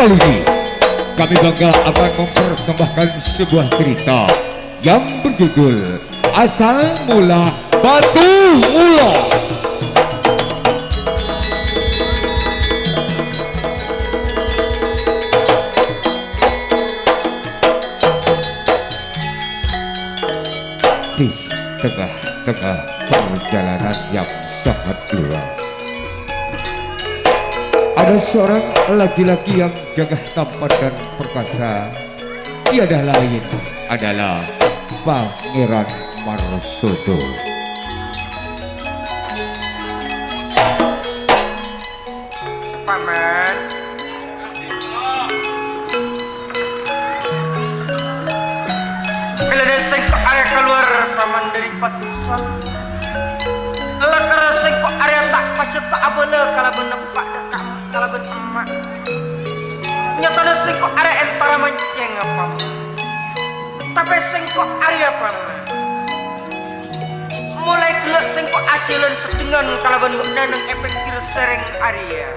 kali ini kami bangga akan mempersembahkan sebuah cerita yang berjudul Asal Mula Batu Mula. Di tengah-tengah perjalanan yang sangat luas, ada seorang laki-laki yang gagah tampan dan perkasa. Tiada lain adalah Pangeran Marsodo. Paman, bila deseng ke area keluar paman dari patisan, lekar deseng ke area tak pacet tak abele kalau benempak dekat kalau benemak. Nyata deseng ke area entara mancing apa? Tapi sengkok area paman. Mulai gelak sengkok acilan sedengan kalau benempak nang efek kir sereng area.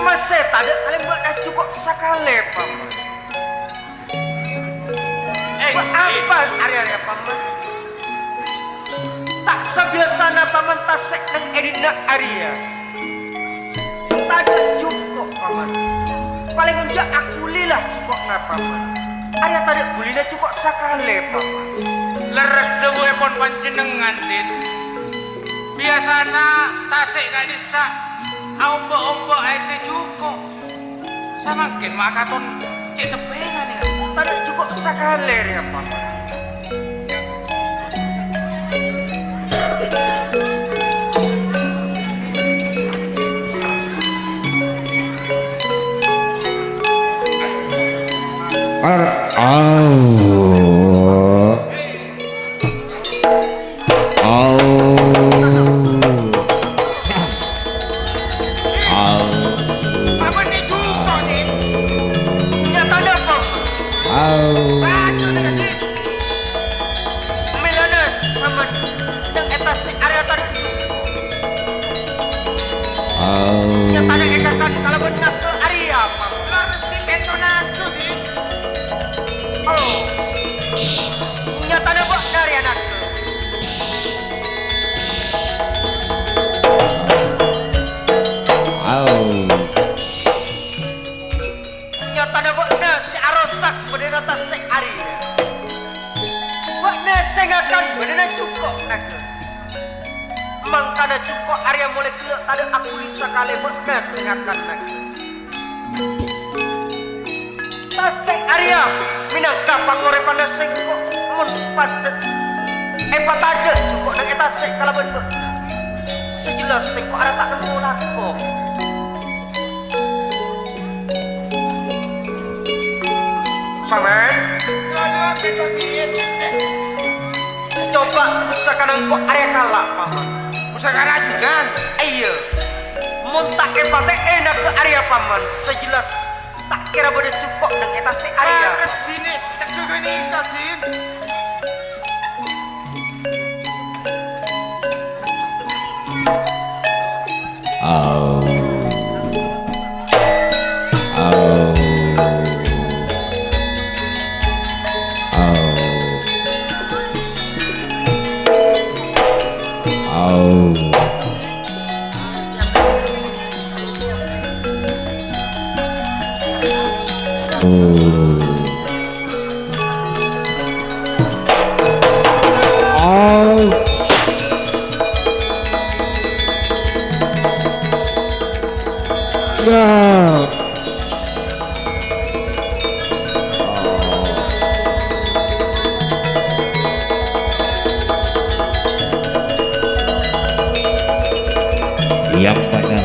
Masih tak ada kalian buat dah cukup sekali paman. Buat apa area-area paman? Tak sebiasana paman tasek nang edina area. Tak ada cukup paman. Paling enggak aku lilah cukup na paman. Area tak ada kulina cukup sekali paman. Leres debu epon panjenengan tin. Biasana tasek gak desa. Ombo-ombo aise cukup. Samakin makaton cek sepena nih. Tak ada cukup sekali ya paman. Paman ni cukup nih. Nyata ada paman. Baca dengan ni. Milanan paman. Nang eta si area tadi. Nyata ada ekakan kalau benar ke area paman. Leres di entonaku nih. Oh. Nyata ada buat dari anak. Nyata ada buat si arosak berdiri atas si area. Buat nasi ngakan berdiri cukup nak. Mangkana cukup area mulai ke ada aku lisa kali buat nasi ngakan nak. Tasek area minangka pangore pada sengko mun pacet patade cukup nang eta sek kala bener sejelas sengko ada tak nemu lako paman coba usahakan kok area kalah paman Usahakan ajudan. iya mun tak pate enak ke area paman sejelas tak kira boleh cukup nang eta sek area Leres dini. Tak juga nih kasin. Yang mana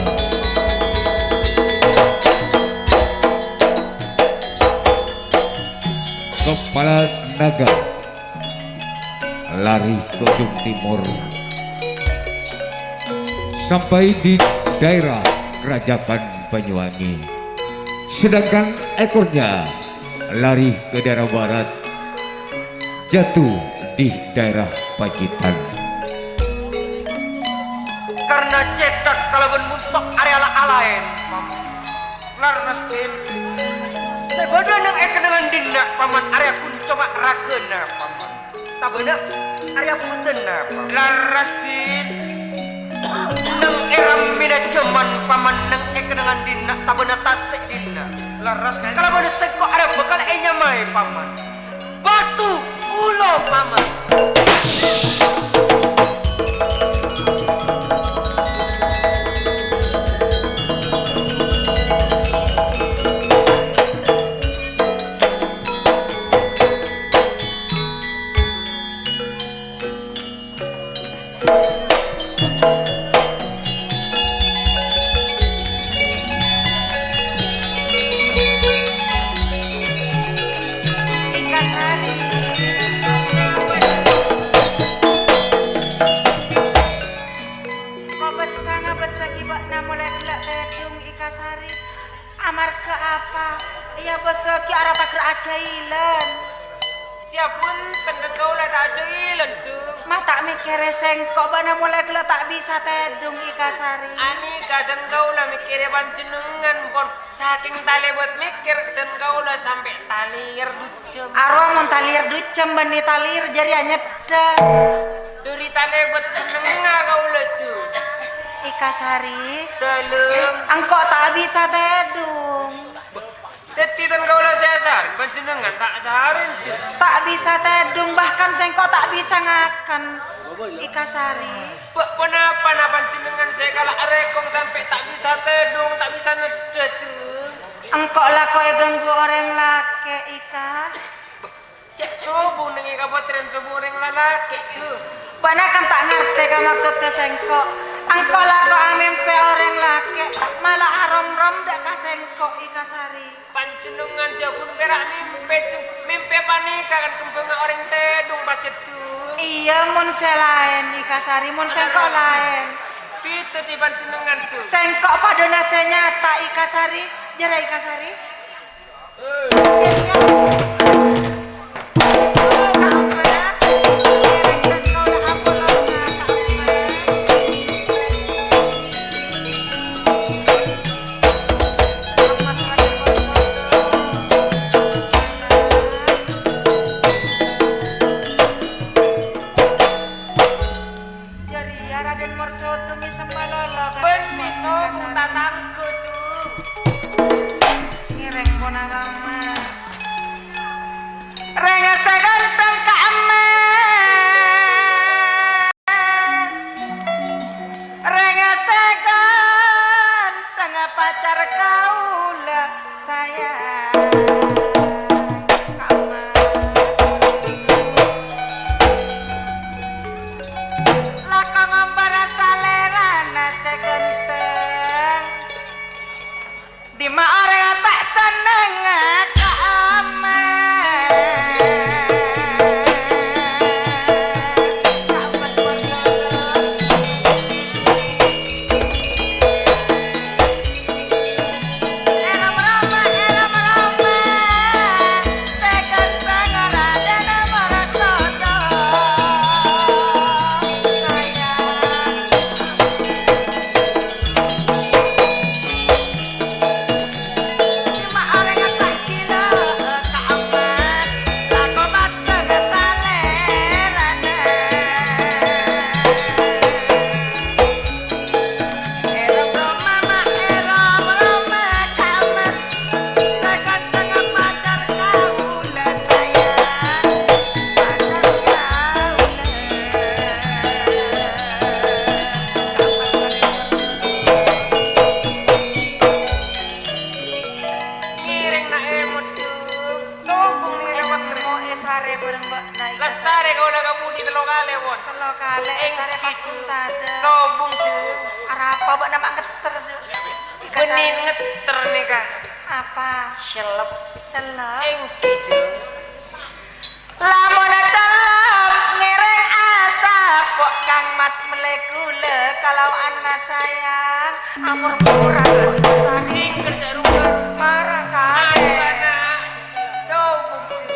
kepala naga lari ke ujung timur sampai di daerah Kerajaan Banyuwangi, sedangkan ekornya lari ke daerah barat jatuh di daerah Pacitan. Karena cetak kalau bentuk area lain, lar Katin. Sebenarnya ekenangan dina paman area pun coba ragena paman. Tak benar area putena paman. Laras Tin. Nang eram mina cuman paman nang ekenangan dina tak benar tasik dina. Laras kan. Kalau benar sekok ada bekal nyamai paman. Batu ulo paman. Sari amarga apa iya besok ki arah tak kerajailan siapun tenden kau lah tak jailan cung mah tak mikir sengkok bana mulai kela tak bisa tedung Ika Sari ani kadang kau lah mikir panjenengan pon saking tali buat mikir dan kau lah sampai talir ducem arwah mun talir ducem bani talir jari nyedang dari tali buat senengah kau lah cung Ika Sari telem engkau tak bisa tedung Teti dan kau lah sesar panjenengan tak saharin cung tak bisa tedung bahkan sengkok tak bisa ngakan Ika Sari kenapa panjenengan saya kalah rekong sampai tak bisa tedung tak bisa neda cung engkau lah kau ganggu orang laki Ika cek sobu nengi kapotren sobu orang lalaki cung bana kan tak ngerti ka maksud ke sengkok engkau lah kau amimpe orang laki malah arom-rom dak ka sengkok Ika Sari panjenengan jagun perak mimpi panika kan kembang orang tedung pacet cung iya mun selain Ika Sari mun sengkok lain itu si panjenengan cung sengkok pada nase nyata Ika Sari jara Ika Sari benih sobu tatangku cung ngireng ponakan mas reng seganteng ka emas reng seganteng pacar kaula sayang ka emas lakang ambara salerana seganteng di ma orang tak seneng ka emas ka emas bersolot eram rama seganteng raden marasodo sayang cuma orang tak gila ka emas laku bateng salerana eram rama ka emas seganteng pacar kaula sayang pacar kaula ngiring na emot cung sombong nih emot mau esare bareng mbak naik lestari kau lah kamu di telo kali won telo kali esare patung tada sombong cung arapa mbak nama ngeter Ika Sari. benih ngeter nih kak apa selep celok engke cung lamun celok ngereng asap kok kang mas melekule kalau anak sayang amur murah kok Ika Sari tinggal serupa marah sare anak sombong cung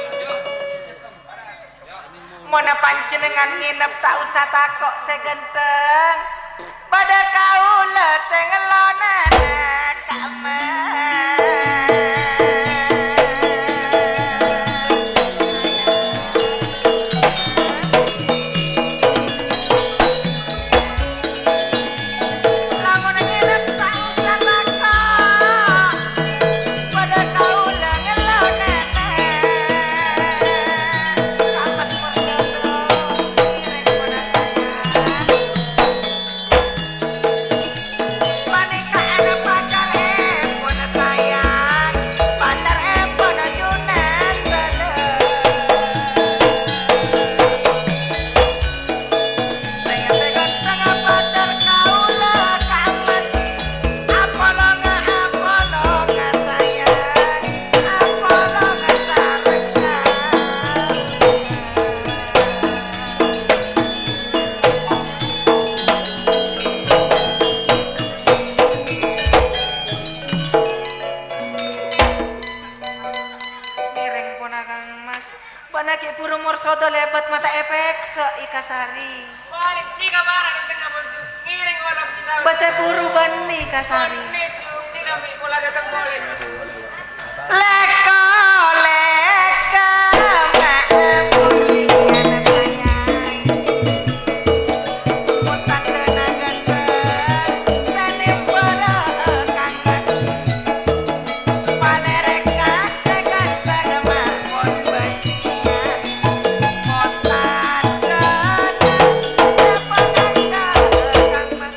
mona panjenengan nginep tak usah takok segenteng pada kaula sengelona ka emas panaki puru mursodo lebat mata efek ke Ikasari. Balik tiga barang di tengah baju. Ngiring olah bisa. Basa puru bani Ikasari. Bani cium tidak bola datang boleh. Leko leko maafkan sayang. Mutan denagan sanim para kangkas. Panereka segan bagama mon badia. Mutan denagan sepakanga kangkas.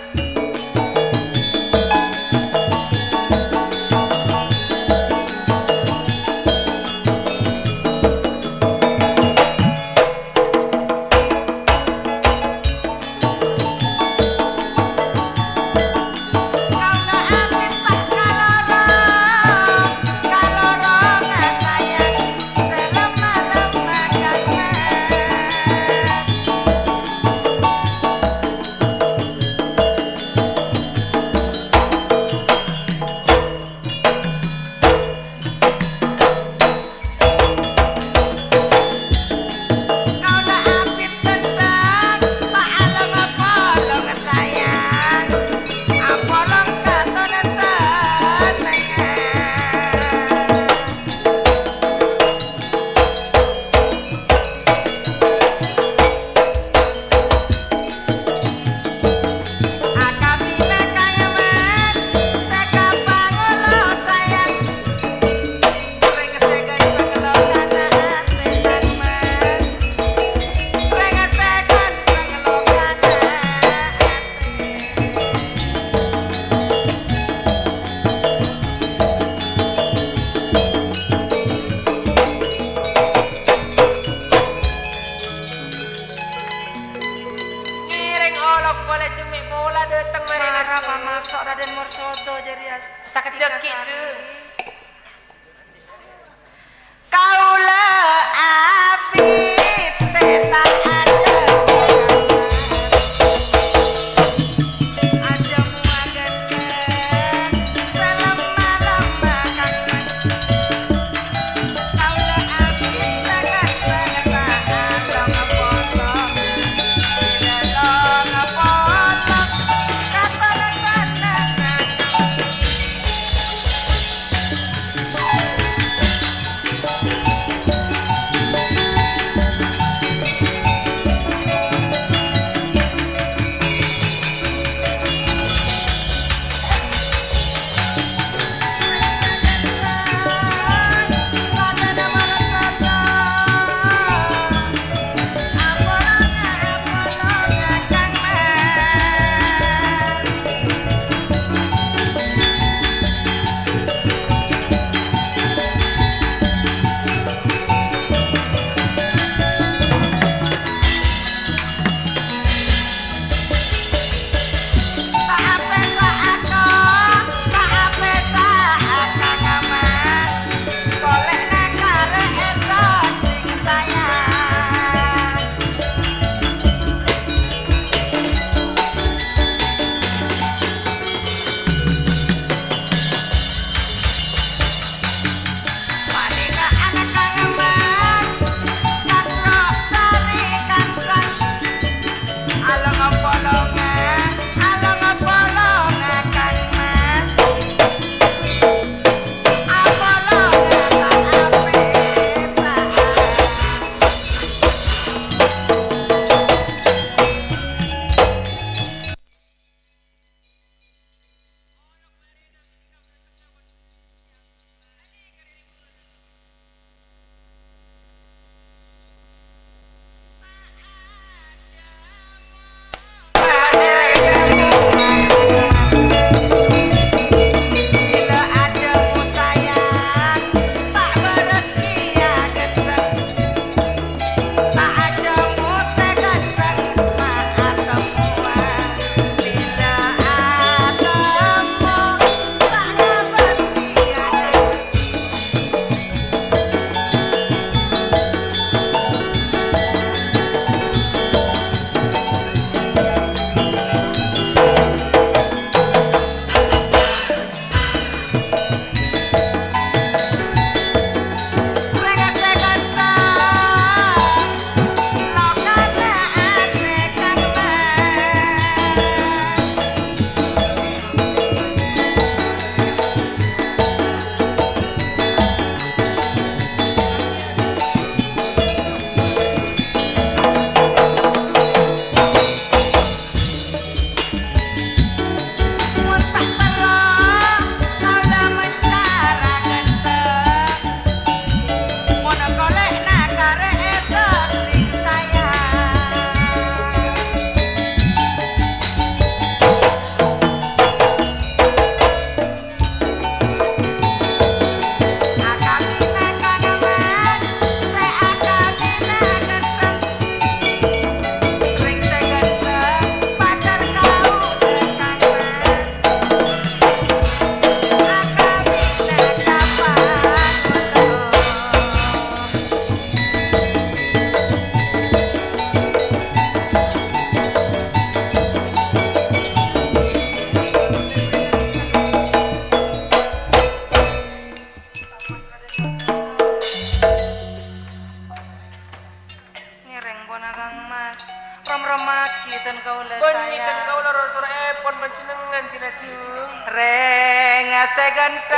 segenteng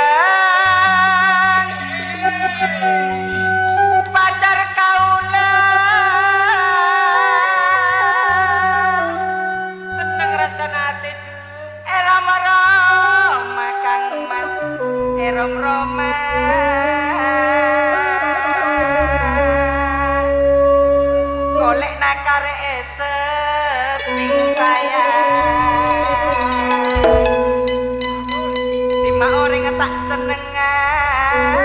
pacar kaula Seneng rasana ate Jung. Roma Kang Mas Roma golek nakare seting saya lima orang tak senengan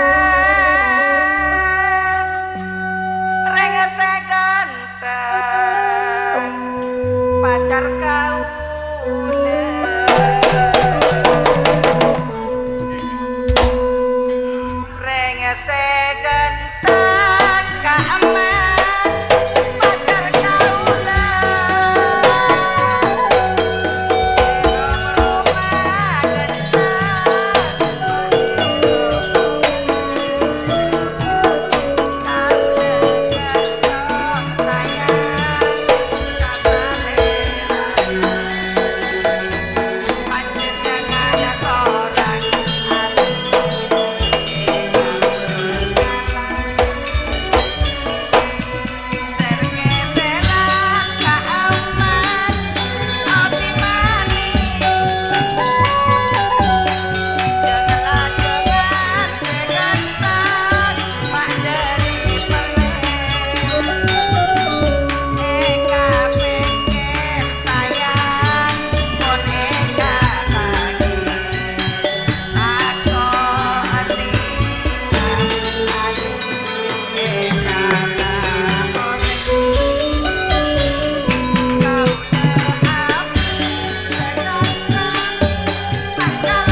rengese ganteng pacar kaula rengese ganteng ka emas pacar kaula rumah ganteng sayang panjenengan seorang sergeseran ka emas abdi manis jangan seganteng mak dari eka pengen sayang mon eka lagi aku hati aduh eka lamon kau deap seganteng pacar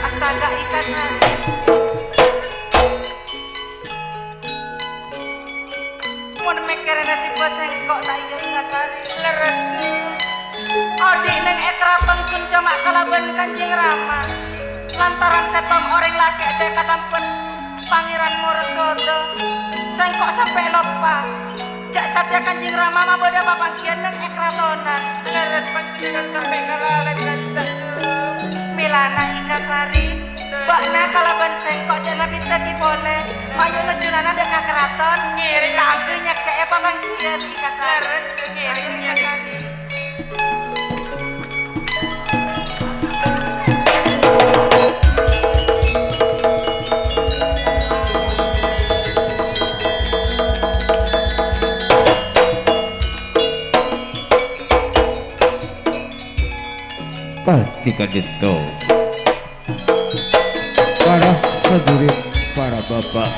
astaga ikasan mun mikir nasib sengkok tak iya ikasari Leres Jung. Odi neng ekraton kun cuma kalaban Kanjeng Rama lantaran setom orang laki saya kasampun Pangeran Mursodo sengkok sampai lupa jak satya Kanjeng Rama maboda papangkian neng ekratonan Leres panjenengan sampai kalalen bisa Jung. Milana Ikasari bakna kalaban sengkok jak nabi tadi boleh mayu nujunana dek keraton Ngiring. tapi nyak saya papangkian Ikasari Leres ngiring, Ayo ngiring. Ikasari Ketika dito para hadirin, para bapak,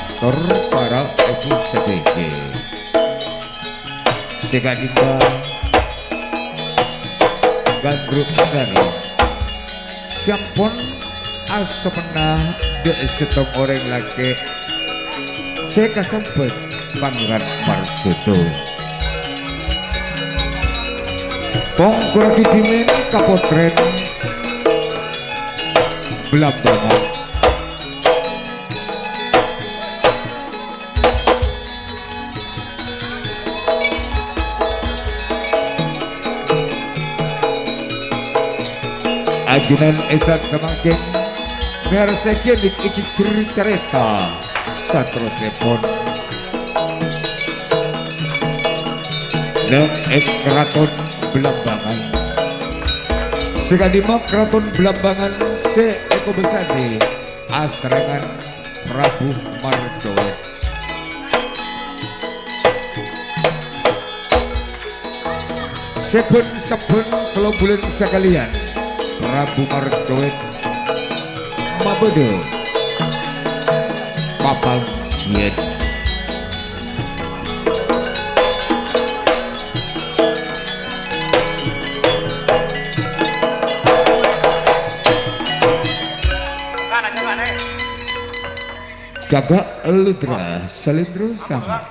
para ibu sedikit sekadika gandruk sari sampun asmena de setong orang laki saya kasempet Pangeran Marsodo Pongkur kidimin kapotren Belambangan ajunan esat semakin mersekin iki cerita satrosipun nang keraton Belambangan sekadima keraton Belambangan se eko besadi asrengan Prabu Marjowo Sepun kelombulan sekalian Prabu Marjowo mabodo papang yen jaga ludra salendro sama.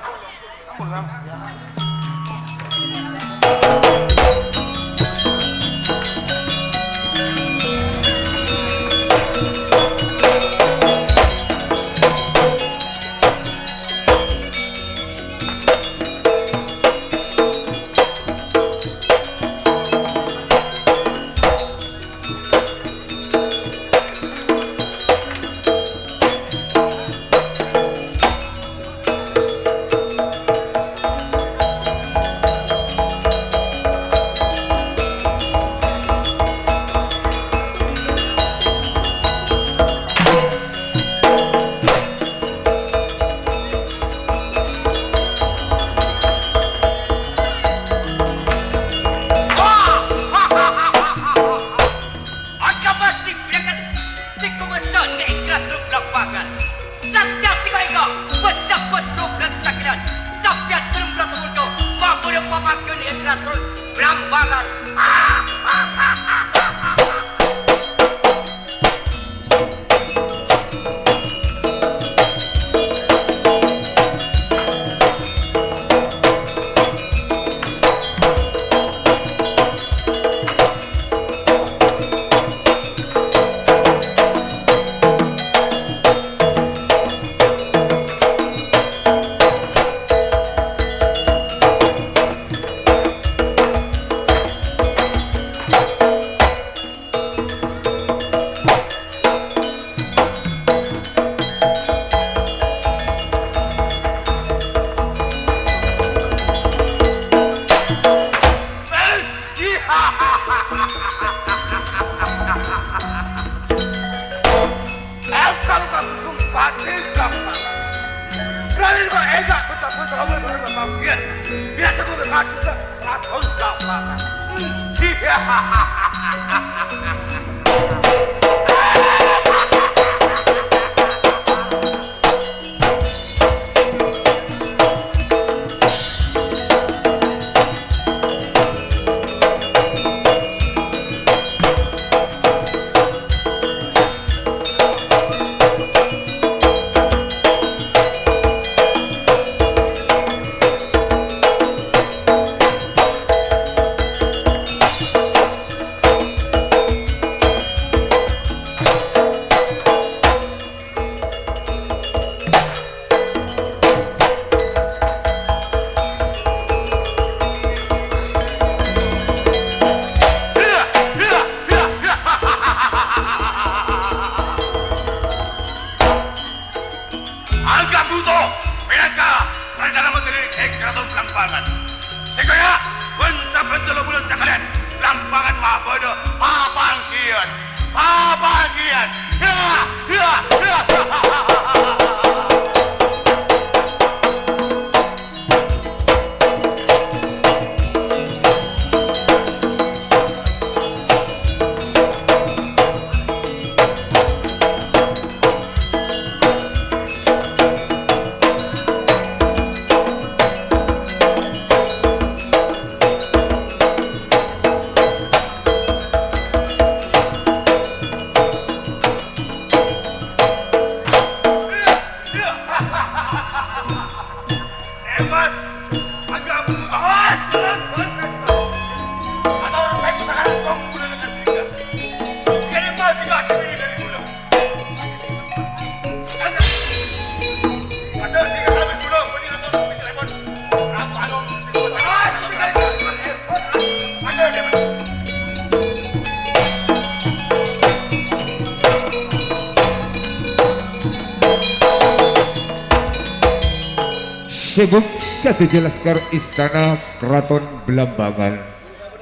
Sebab satu jelaskar istana Keraton Belambangan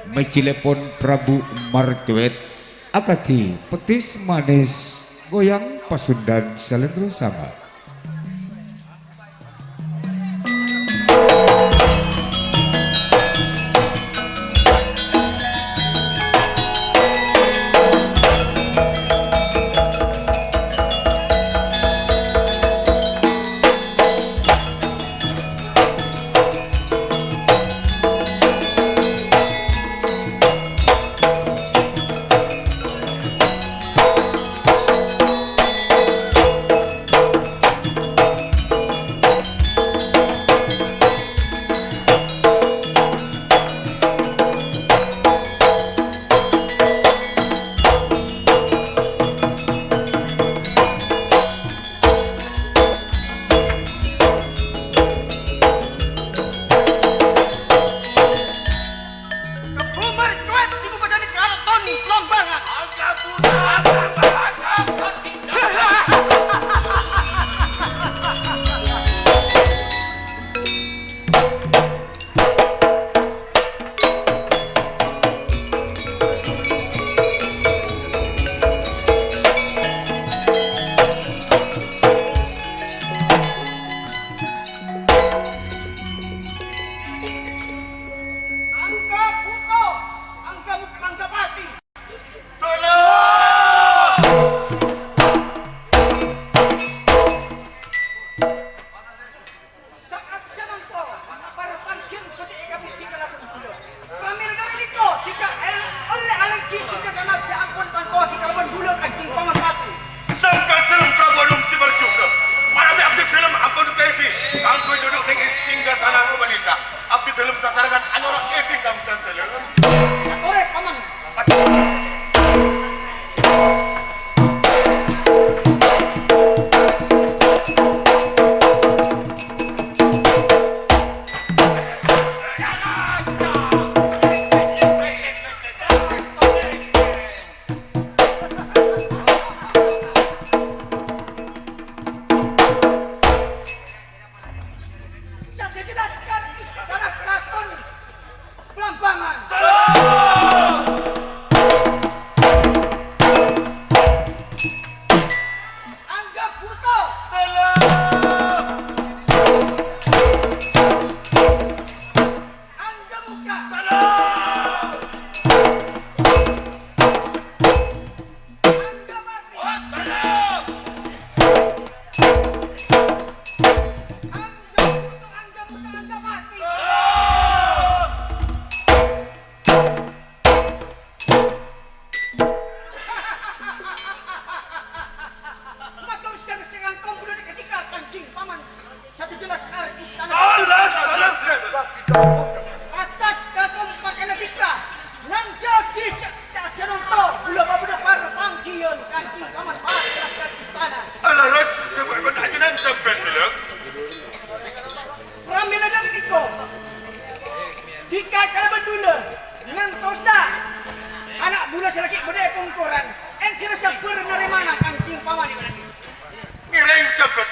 Mecilepon Prabu Marcuet akati petis manis goyang Pasundan salendro sama.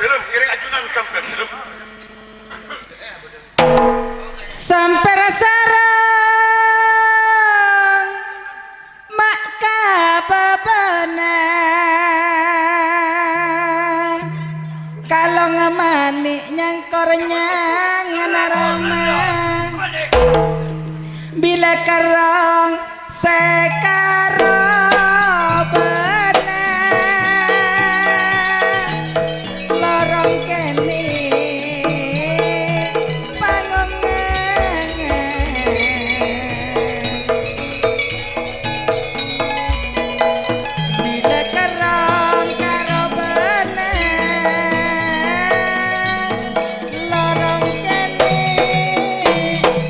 telum kiring ajunan sampean telum. sampai sarang mak kababenan kalau ngemanik nyangkornya nganarama bila kerang sekarang lorong kene bila kerang karo lorong kene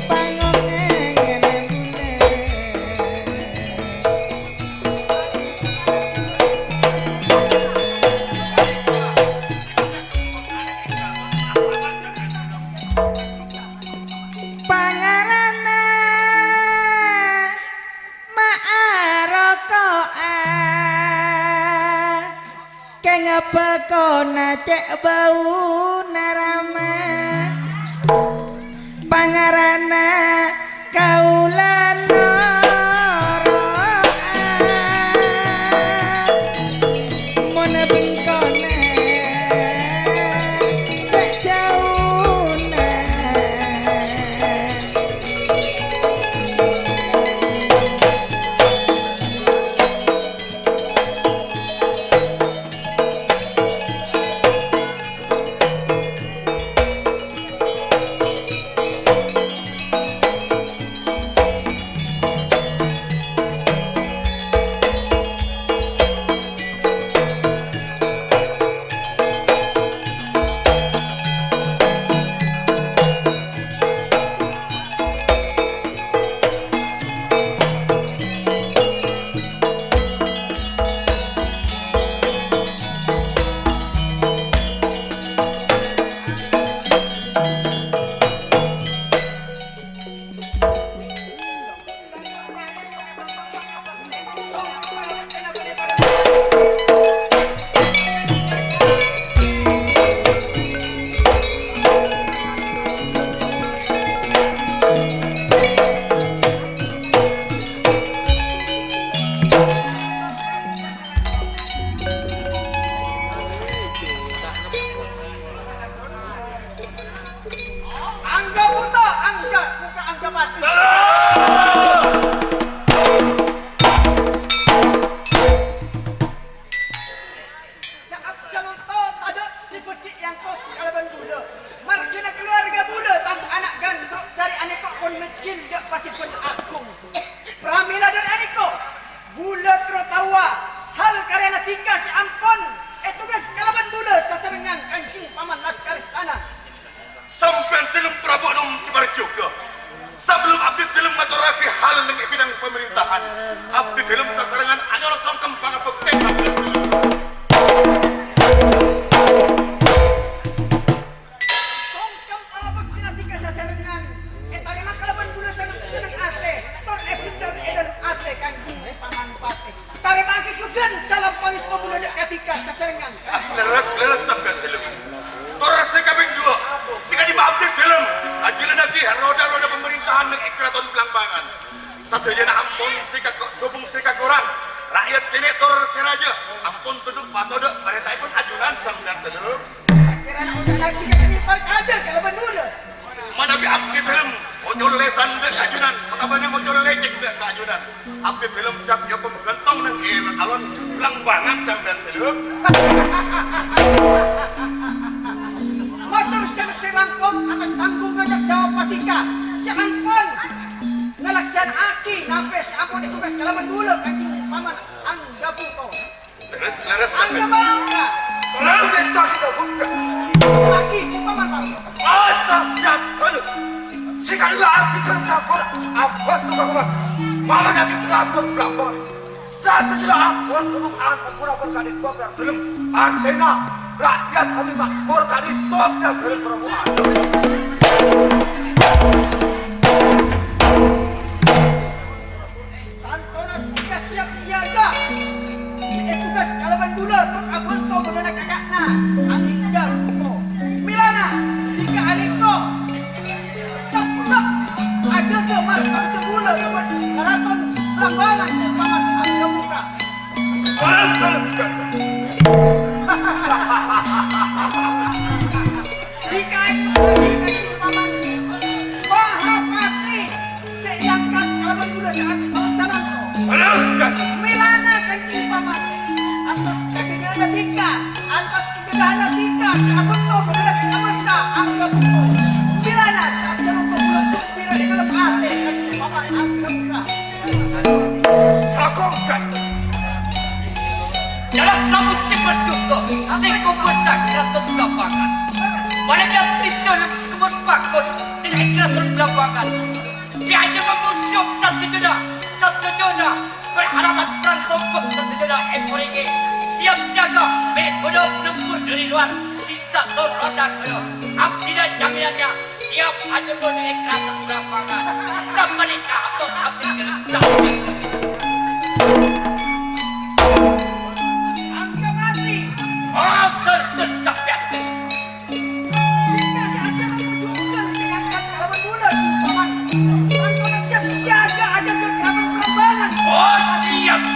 pangongen pangarana maarokoan kengapakona cek bau narama pangarana kaulan noroan mona bengkona cek jaunan Angga buta, angga buka angga mati. Saat salon tot ada si betik yang kos kalaban bula. Markina keluarga bula tang anak gandruk cari aneko kon mecin dak pasti pun agung. Pramila dan aneko bula trotawa hal karena tika si ampon. Tugas kalaban bula sasarengan kancing paman laskar tanah. Sampean telum Prabu Nom Sibar juga. Sebelum abdi telum ngaturake hal ning bidang pemerintahan, abdi telum sasarengan anyolot songkem pangabekten sampean telum. Songkem pangabekten tika sasarengan. Tadi mah kalaban bula sangat seneng ate. Ton epitel eden ate kanjing paman pate. Tari bagi juga salam pangis bula dek ketika sasarengan. Leres sampean telum. Tora sekabeng dua. Sikadi abdi telum. Ajilan lagi roda-roda pemerintahan ning Kraton Belambangan. Sateuyeuna ampun sikak subung sikak orang. Rakyat kene tor seraja. Ampun tunduk patodo parentaipun ajunan sampean telum. Kirana udah lagi kami parkaja kalaban bula. Manabi abdi telum ojol lesan dek ajunan. Katabana ojol lecek dek ajunan. Abdi telum siap ya pemgentong nang alon Belambangan sampean telum. Motor serangkong atas tanggung jawab Jawa Patika. Serangkong ngelaksan aki nampes ampun tugas kalaban bula kanjing paman angga buto. Leres Angga sampean. bangga. Tolong kita buka. Aki paman bangga. Sampean telum. Sikadi abdi telum kapor apa tuh Mas? Malah abdi Kraton Belambangan. Satu juga ampun subung ampun pura-pura kali top yang telum. Antena rakyat kami makmur kali top yang telum perempuan. Tantona tugas siap siaga. Tugas kalaban bula tok abon to bodana kakakna. Angga pelambangan paman angga muka. Dalam Jika itu paman Mahapati seiyangkan kalaban muda saat jalan Milana kanjeng paman atas kakinya ada tiga atas kegedahan tiga sahabatku berbeda namasta angga buku Milana saat jalan ke bulan tidak di dalam hati kanjeng paman angga muka. Lakukan. Jalan kamu cepat juga, singkong besar keraton Belambangan. Malamnya itu sekebun bakun dengan keraton Belambangan. Si hanya memusuh satu jona berharatan perang tombak satu jona ekor ini. Siap jaga, berbunuh nempur dari luar. Sisa ton roda kaya, abdi dan jaminannya siap hanya dari keraton Belambangan. Sampai nikah atau abdi gelentar.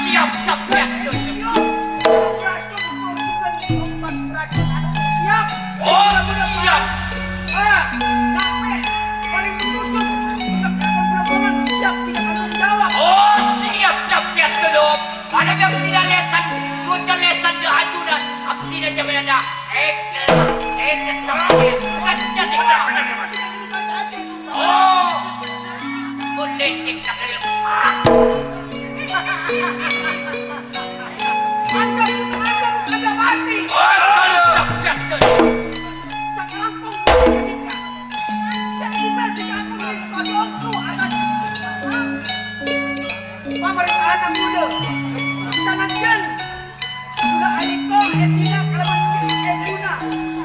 Siap capek. Oh siap. Oh siap capek dulu. Ada yang tidak lesan, bukan lesan ke ajudan. Abdi dan jaminannya. Bukan jadi kerana. Oh, boleh cek sekali. Anda bukan mati. Oh, capek dulu. Sekelampung ketika saya jika aku dari sekolah atas pemerintahan muda sanatkan sudah aliko etina kalaban ekuna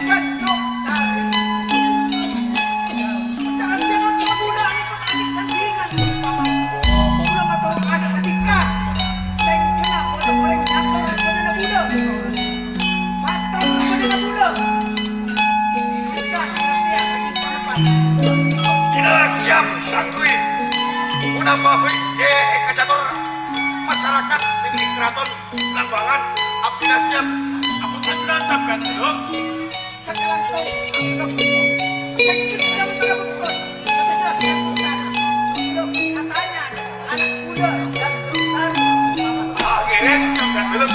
gandok sari sanatkan untuk muda itu adik sandingan paman sudah matang ada ketika saya kena orang jatuh dan saudara muda matang saudara muda. Tidak siap akui. Menambah si ekacator masyarakat dengan keraton Belambangan. Abdi siap. Aku tajudan sampai dulu. Sekarang kau anggap itu. Yang kita betul betul. Ketika saya bukan. Katanya anak muda dan berusaha. Akhirnya sampai dulu.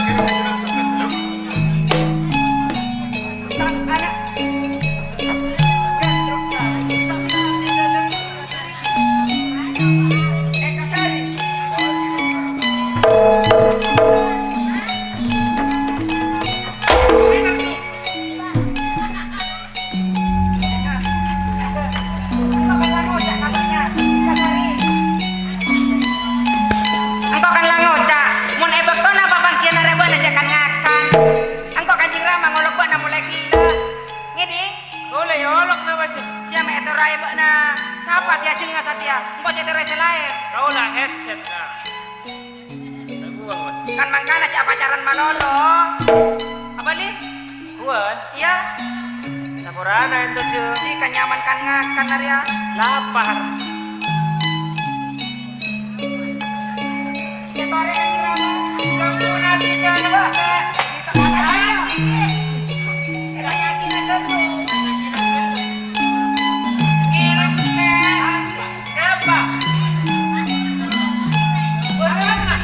Sang anak. Dan berusaha. Eka Sari. Engkau kan langocak, mun ebek to napa pangkian reba najakan ngakan. Engkau kanjing Rama ngolok bana mulai gila. Ngiding, Boleh olok na basi. siapa itu rai bana? Siapa dia jeung ngasatia? Engkau ceter rai selae. Kau lah headset na. Naguang man. Kan mangkana cak pacaran manolo. Abali? Kuan, Iya, sakurana ito cu. si kanyaman kan ngakan narya. Lapar. Ya tore kanjing Rama. Sampuna tiga na basta. Kirim teh. Kenapa? Beneran na.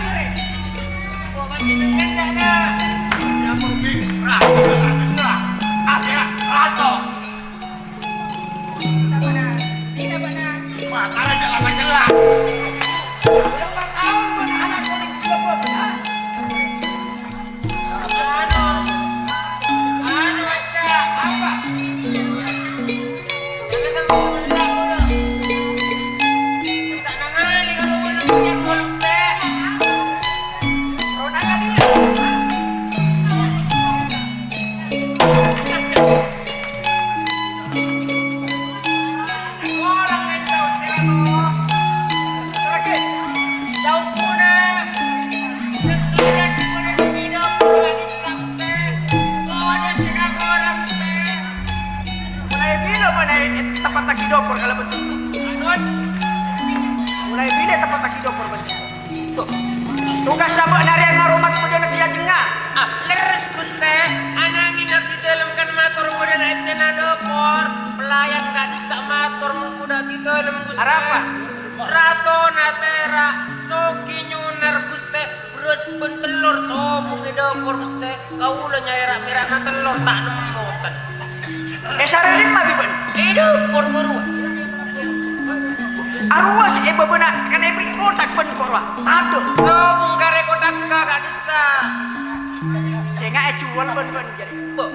Gua masih nengken na. Ya pergi. Akhirnya rato. Tidak benar. Makanya jangan jelas. Berapa tahun pun anak kuning 30 Ano asa? Apa? Jangan kamu ulang ulang. Tak nangali kalau ulang punya polos teh. Rona kali. Orang itu istilah Terakhir. jauh puna. Sekilas puna hidup lagi sampai. Kau ada sedang orang teh. Mulai bila mana tempat lagi dopor kalau betul. Anun. Mulai bila tempat lagi dopor betul. Tuh, tugas sabak nari ngarumat budana dia jengah. Ah, leres Gusti. Anangin abdi dalam kan matur budana esena dopor. Pelayan gak bisa matur mengkuda di dalam Gusti. Arapa? Rato natera soki nyunar Gusti. Terus bentelur sobung di dopor Gusti. Kaula nyaira mirana telur tak nemboten. Sarerin mah biben. Dopor guru. Arwah si ibu benak kan ibu kotak ben korwa. Aduh, Sobung kare kotak gak bisa. saya nggak jual ben jadi. Bu,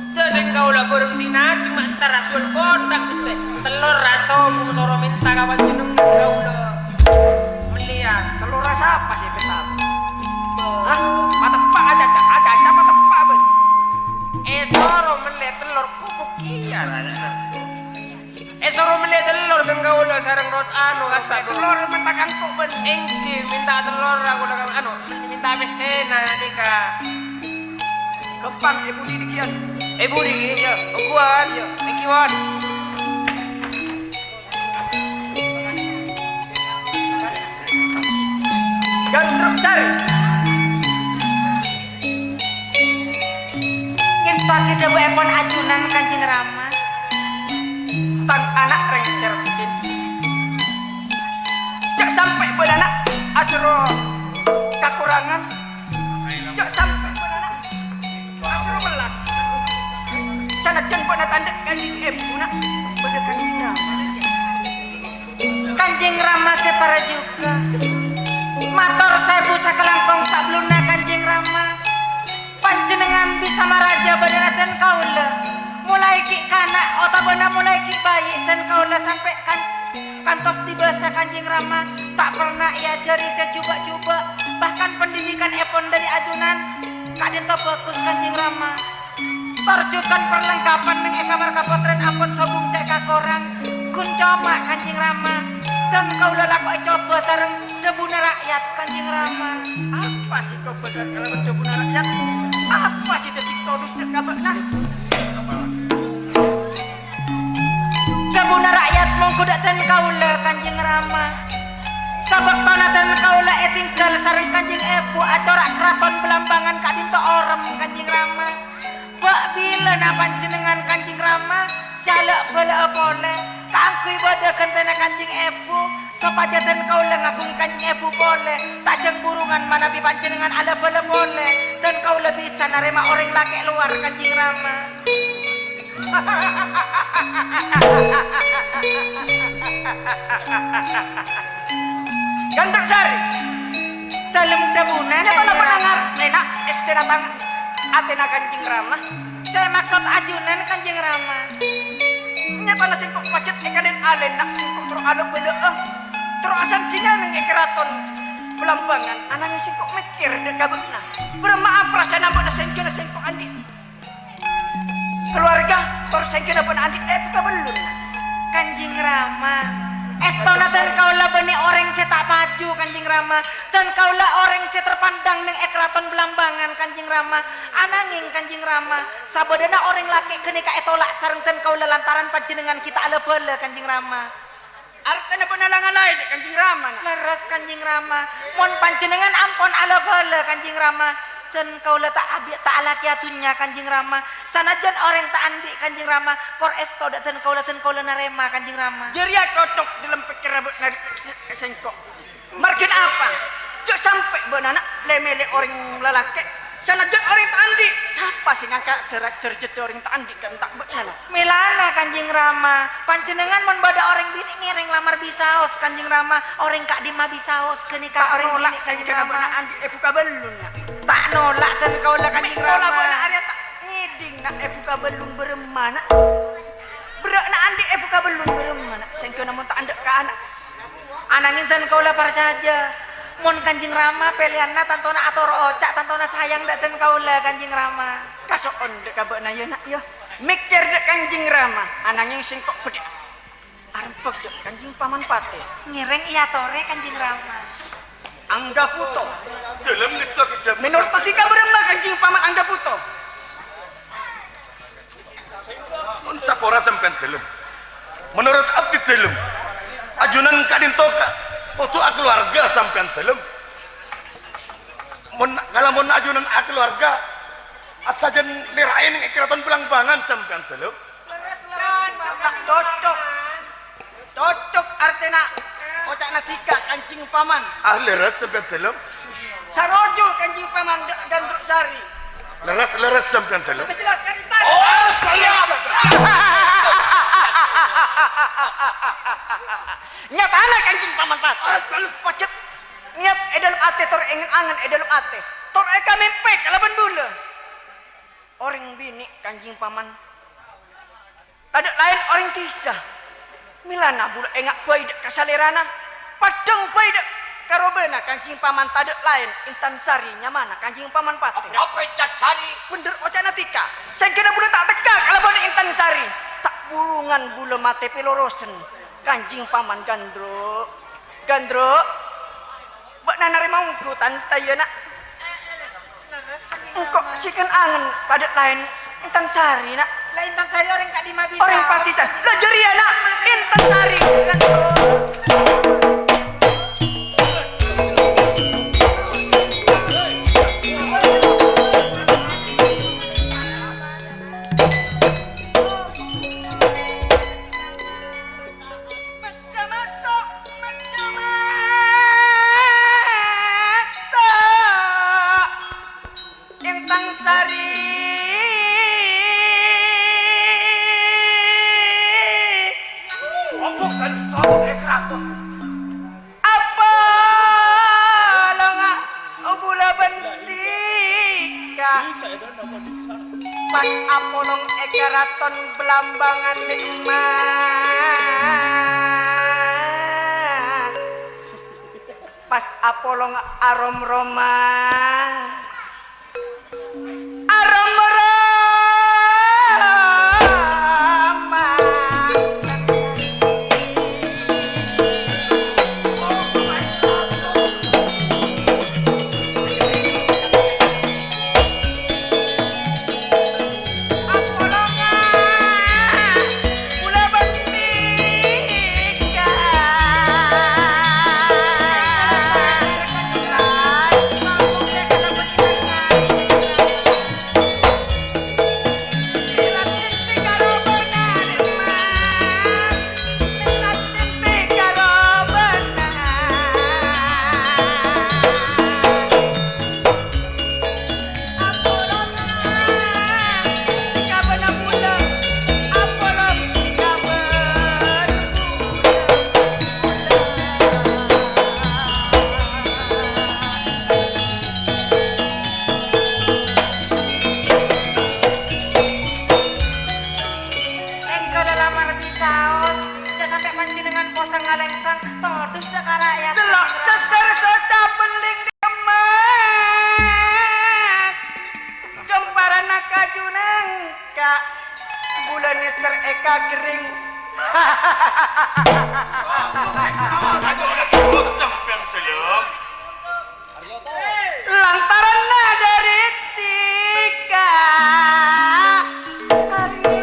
jadi kaula berhenti na cuma antara jual kotak Gusti. Telur raso bung soro minta kawan jeneng kaula. Melihat Telur rasa apa sih betal? Hah? Mata pak aja mata pak ben. soro melihat telur pupuk iya. Soro melihat telur dan kaula sareng ros anu asa Telur mentak angkuk ben. engki minta telur aku lang anu minta besena nika. Kempang ibu di dikian. Budi, kuat, engki wan. Gandruk sari. Ngestaki dewe epon ajunan Kanjeng Rama. Tang anak rengser bikin. Cek sampai benanak asro kekurangan. Cek sampai benanak asro melas. Sanajan pun tanda kanjeng ibu nak pada kanjeng Rama. Kanjeng Rama separa juga. Mator sebu sakelangkong sabluna Kanjeng Rama. Panjenengan bisa maraja badanaten kaula. Mulai ki kana otabana mulai ki bayi dan kaula sampai kantos dibasa Kanjeng Rama tak pernah ia jari saya coba-coba bahkan pendidikan epon dari ajunan kadento bagus Kanjeng Rama. Torjukan perlengkapan ning kamar kapotren ampun sobung seka korang kuncoma Kanjeng Rama dan kaula laku coba sareng debuna rakyat Kanjeng Rama. Apa sih kau benar kalau berdebuna rakyat? Apa sih detik todus dek kabarnya? Debuna rakyat mongko daten kaula Kanjeng Rama. Sabak tanatan kaula tinggal sareng Kanjeng Ebu atorak keraton Belambangan kadinto orem Kanjeng Rama. Bak bila na panjenengan Kanjeng Rama salak bala boleh kangkui pada kentena Kanjeng Ebu sapajatan kaula ngakung Kanjeng Ebu boleh tajang burungan manabi panjenengan ala bala boleh dan kaula bisa narema orang laki luar Kanjeng Rama. Gandruk sari. Dalam debuna Kenapa Kanjeng nak Rama. Rena esena tang Atena kanjeng Rama. Saya maksud ajunan Kanjeng Rama. Nyata na singkok pacet ikanin alen nak singkok tro alo bele tro asan kina ning keraton Belambangan anangnya singkok mikir dek gabekna. Bermaaf perasaan ambon na singkok andi. Keluarga tor sengkena pun andi buka belum. Kanjeng Rama estona dan kaula bani orang saya tak maju Kanjeng Rama dan kaula orang saya terpandang ning keraton Belambangan Kanjeng Rama ananging Kanjeng Rama sabodana orang laki kenika etolak sareng ten kaula lantaran panjenengan kita ala bala Kanjeng Rama. Artana penalangan lain kanjeng Rama. Leres Kanjeng Rama mon panjenengan ampun ala bala Kanjeng Rama dan kaula tak alaki atunya Kanjeng Rama sanajan orang tak andi Kanjeng Rama por esto dan kaula narema Kanjeng Rama. Jeria cocok dalam pikir rabut nari sengkok. Margin apa? Cek sampai benanak lemele orang lelaki. Sanajan orang tak andi. Siapa sih ngangkat derajat orang tak andi kan tak bersana. Milana Kanjeng Rama panjenengan mon bada orang bini ngiring lamar bisaos Kanjeng Rama orang kak dima bisaos kenika Tak orang nolak bini saya Kanjeng kena Rama benak andi buka belum. tak nolak dan kaula Kanjeng Pola Rama. benak area tak ngiding nak buka belum beremana. Berak nak andi buka belum beremana. Sengko namun tak anda ke anak. Anangin dan kaula parcaja mon Kanjeng Rama pelianna tantona ator ocak tantona sayang dak dan kaula Kanjeng Rama. Kasoon dek kabak na yun nak yo. Mikir dek kanjeng Rama. Anangin sengkok pedek. Arempek dek kanjeng paman pate. Ngiring iya tore Kanjeng Rama. Angga puto. Dalam nista kita Menurut pakika berembak kanjeng paman Angga puto. pun sapora sampean dalam. Menurut abdi dalam. Ajunan kadin toka. Foto keluarga sampean dalam. ngalamun ajunan keluarga asajen lirain ing keraton Belambangan sampean teluk. Cocok artinya ocak natika kancing paman. Leres sampean teluk. Sarojo kancing paman Gandruk Sari. Leres sampean teluk. Jelas kan Ustaz? Oh, siap. Nyatana kancing paman Pat. Pacet nyat dalam ate tor ingin angen dalam ate. Tor eka mimpi kalaban bula. Orang bini kancing paman. Tadek lain orang kisah. Milana bula engak baik kasalerana. Padang baik karobena kancing paman tadek lain Intan Sari nyamana kancing paman Pat. Apa cat sari? Bener ocak natika. Saya kira bula tak teka kalaban Intan Sari. Tak bulungan bula mate pelorosen. Kancing paman Gandro. Bak nana remongku tante ya nak. Engkau sikan angen pada lain Intan Sari nak. Lah Intan Sari orang kak dimabisa. Orang patisan. Lah jeri ya nak. Intan Sari. Pas Apolong Keraton Belambangan emas. Pas Apolong arom Roma. Lantaran dari tiga sari.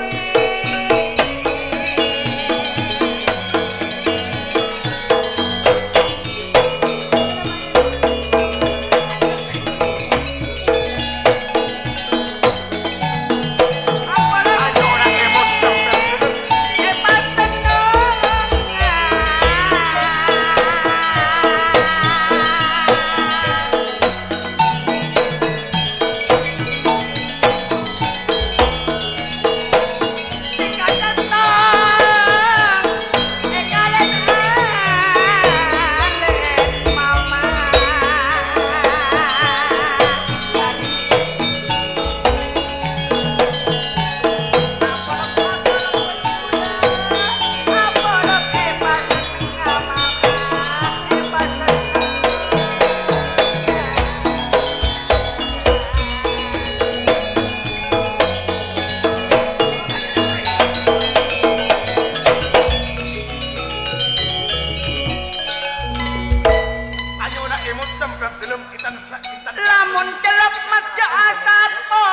Lamun kelep maca asapo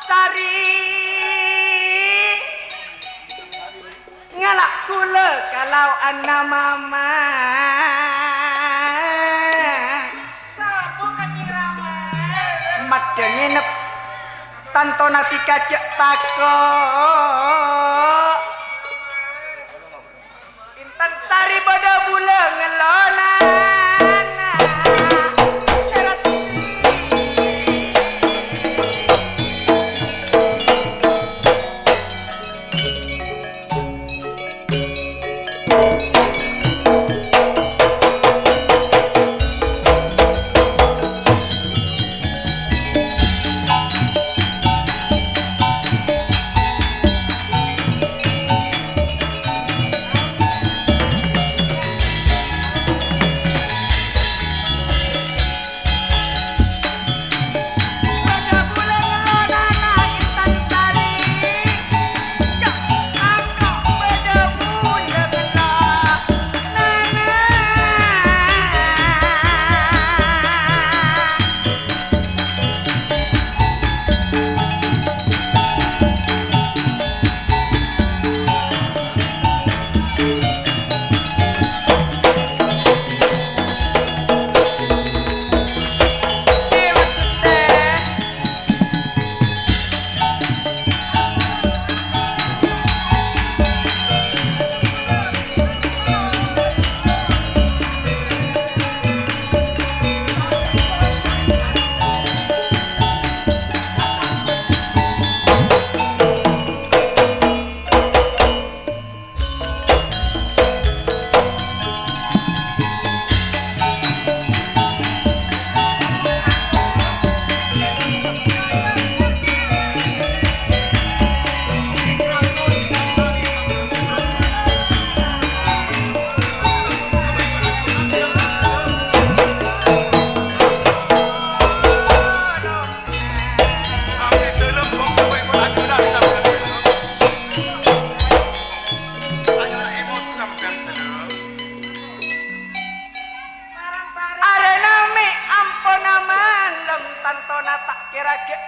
sari ngalak kula kalau ana mama. Sapo Kanjeng Rama? nginep tanto nabi kajak tako intan sari pada bulan ngelonan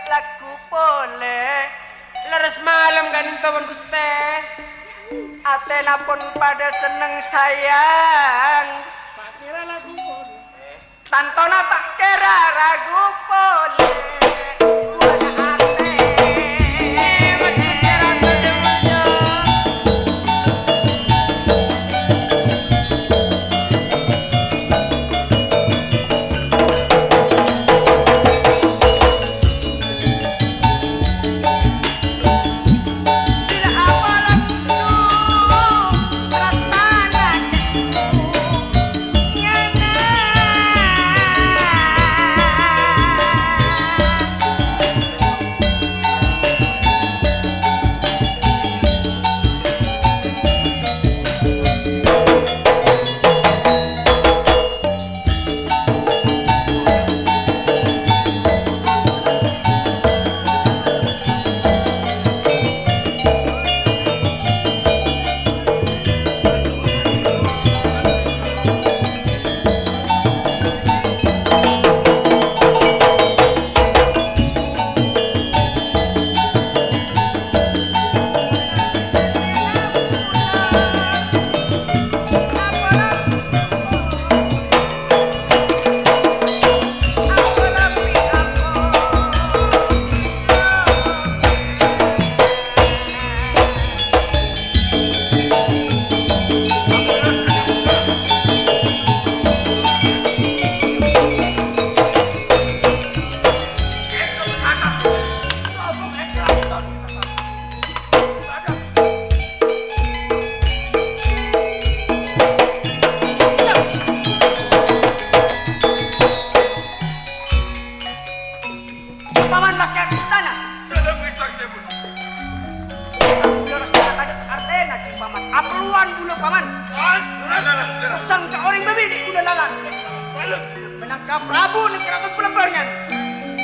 lagu boleh leres malam kan intawan Guste. Atena pun pada seneng sayang. Tantona tak kira ragu boleh. Menangkap Prabu di keraton Pelembaran.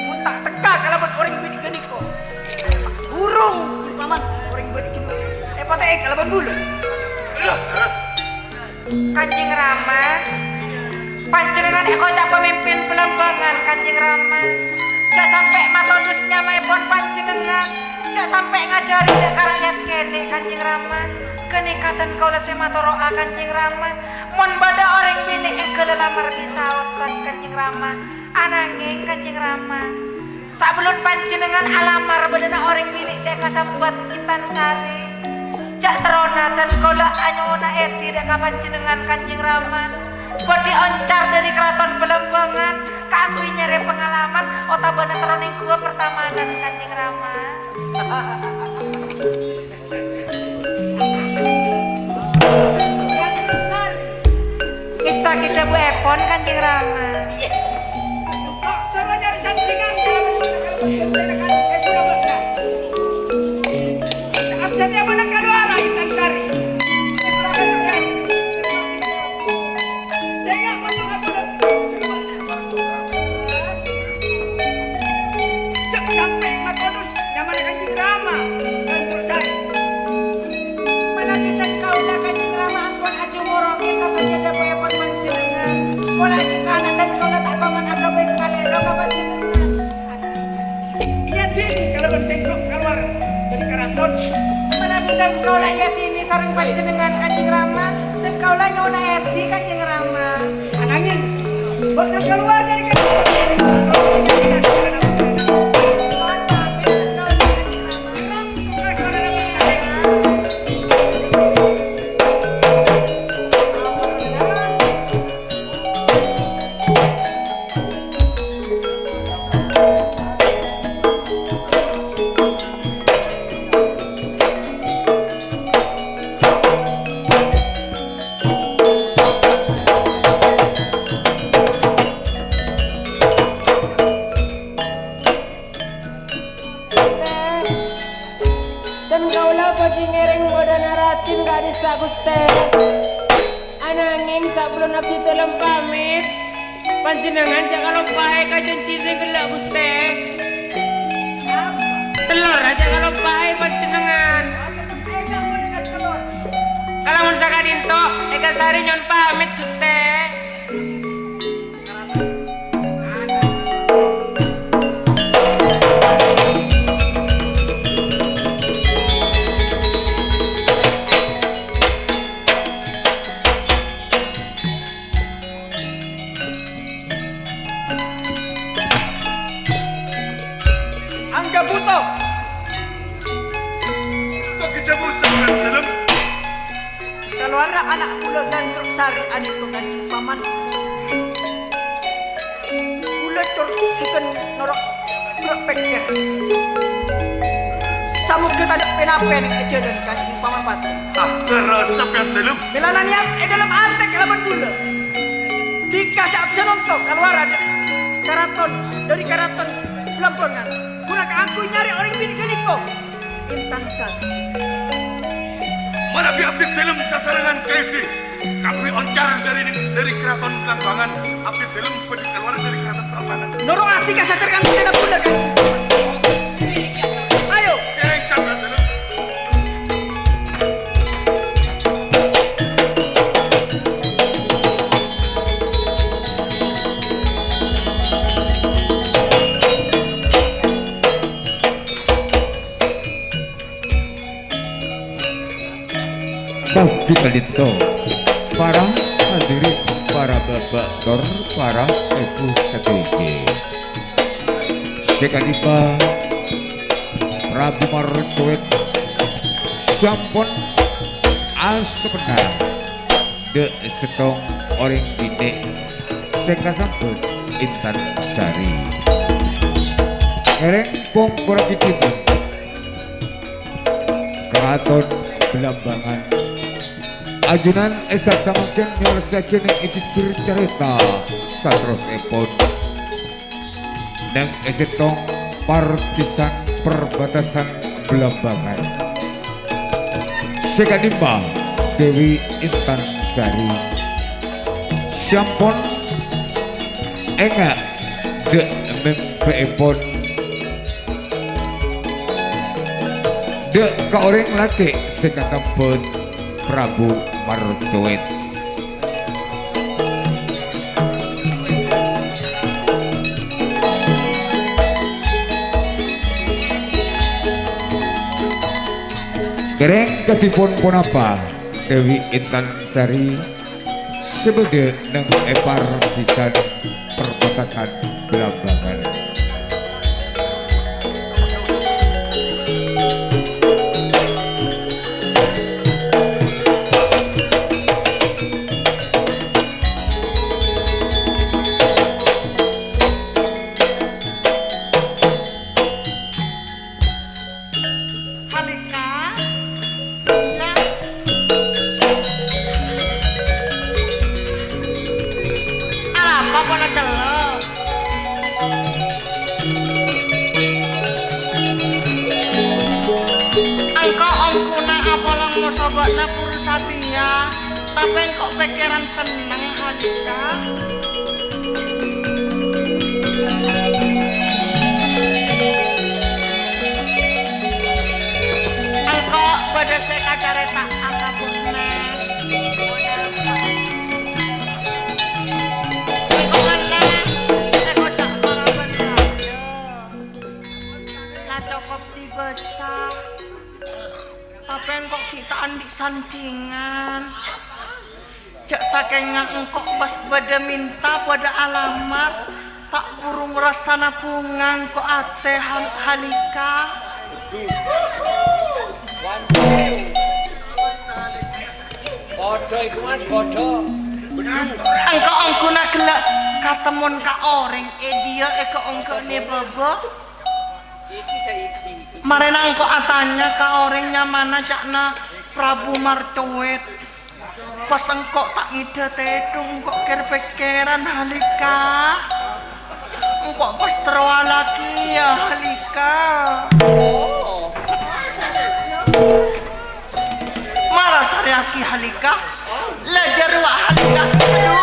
Muntak teka kalau buat orang bini geniko. Burung di paman orang bini gitu. Patah kalau buat bulu. Kanjeng Rama, panjenengan eko cak pemimpin Pelembangan Kanjeng Rama. Cak sampai matodusnya maipun panjenengan. Cak sampai ngajari dek rakyat kene Kanjeng Rama. Kenikatan kau lese matoroa Kanjeng Rama. Mon bada orang bini eke lelamar bisa osan Kanjeng Rama. Ananging Kanjeng Rama, Sabelum panjenengan alamar bedana orang bilik saya kasempet Intan Sari. Cak terona dan kola anyona eti dek panjenengan Kanjeng Rama. Bodi oncar dari keraton Belembangan, kaakui nyari pengalaman otabana teroning gua pertamanan Kanjeng Rama. Ista kita Bu Epon Kanjeng Rama. Dan kau lah yatimi sareng panjenengan Kanjeng Rama dan kau lah nyona eti Kanjeng Rama. Anangin, bakal keluar dari Guste. Ananging sabelum abdi telem pamit panjenengan jangan lupa kajen cici gelak Guste. Telur aja kalau lupa panjenengan. Kalau mun sakadinto eka sari nyon pamit Guste. Anak kula dan Sari anito Kanjeng Paman. Kula turjukan norok pikir. Samuga tanda penapen aja dan Kanjeng Paman Pati. Ah, kerasa pian dalam. Belalan yang dalam antek lawan kula. Jika saat senontok keluar ada karaton dari karaton Belembangan. Kula keangku nyari orang bini geliko. Intan Sari. Mana abdi dalam sasarangan kaisi. Kami oncar dari keraton Belembangan. Abdi dalam pergi keluar dari keraton Belembangan. Norong arti kasasarkan tidak pula kan. Ayo. Kereng sabda dalam. Bagi Kalito, para hadirin, para babaktor, para ibu sedih. Sekalipa Prabu Martuet sampun asepenara de setong orang didik sekasampun Intan Sari. Ereng pong kurang ditimbang Keraton Belembangan. Ajunan esat samakin nyelesaikan yang itu cerita satros epon nang esetong partisan perbatasan Belembangan. Sekadimba Dewi Intan Sari sampun enggak de mempe epon de ka orang laki sekasampun Prabu Martuet. Kereng ketipun pun apa Dewi Intan Sari sebede nang epar pisan perbatasan Belembangan. anak puru satya, tapi kok pikiran seneng Halika. Engkok pada saya carita angkapune. Engkok ana, engkok tak paraban aja. Lah cukup dibesar. Apa engkok kita andik sandingan. Cek saking engkok pas pada minta pada alamat tak burung rasana bunga engkok ate Halika. Bodoh itu mas, bodoh. Engkok nak gelak katemun ka orang dia eko engkok ne bobo. Iki saiki. Marena engkok atanya ka orangnya mana cakna Prabu Martuwet. Pas engkok tak ngide tedung engkok kir-pikiran Halika. Engkok pas terwalaki ya Halika. Malah sariaki Halika. Lajar wa Halika. Aduh.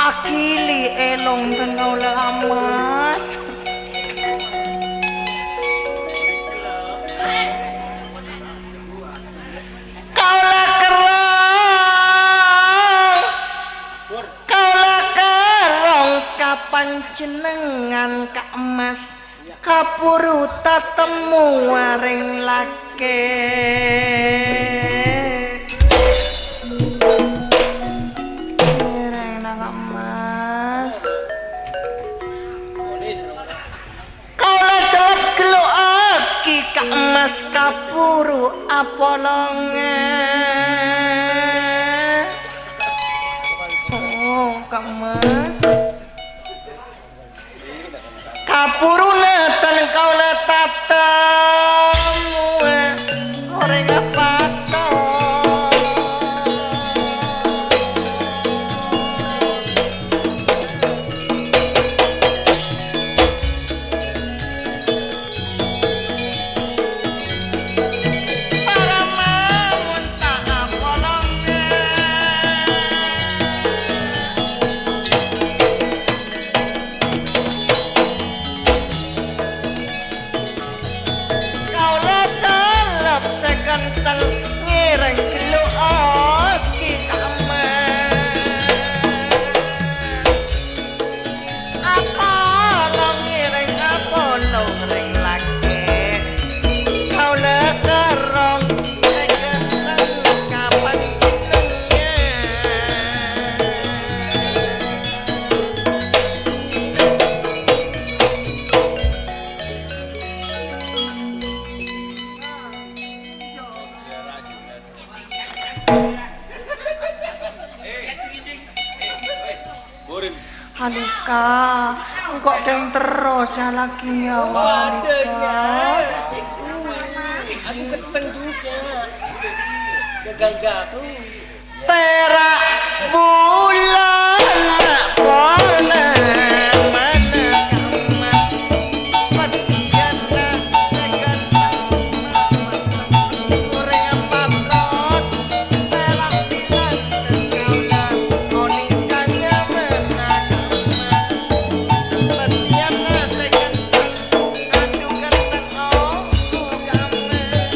Akili elong tengau lamas. Kaulah kerong kapan jenengan Kak Emas kapuru tatemu waring lake. Kak Emas kapuru apolonge. Oh Kak Emas kapuru neten kau letatamu orang apa Halika, kok keng terus ya lagi ya Halika. Aku keteng juga. Gagal tuh. Terak bulan pona mana kamat petiana segantang orang patot terak bilang terkaulah oningkannya mana kamat petiana segantang adu ganteng oh kamat.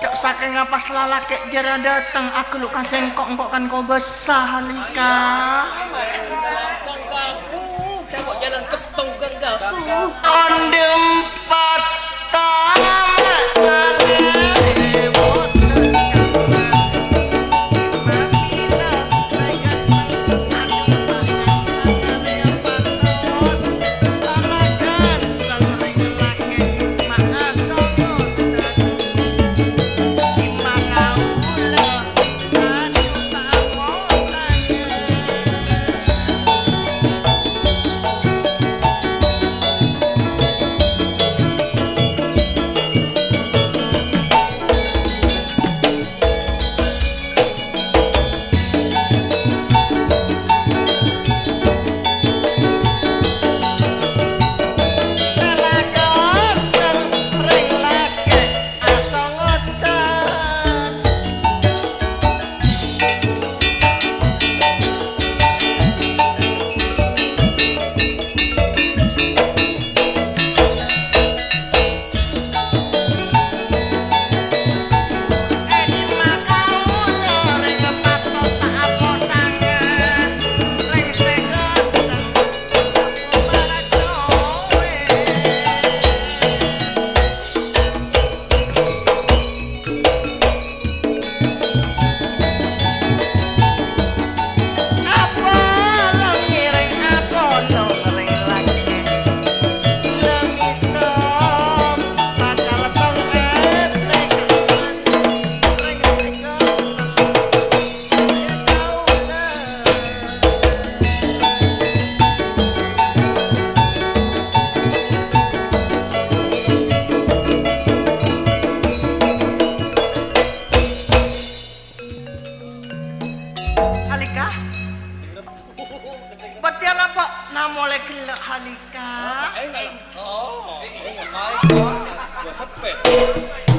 cok saking ngapas lalaki jara dateng aku lukan sengkok engkok kan kau besah Halika. Tengok jalan petong ganggaku. Ondem patah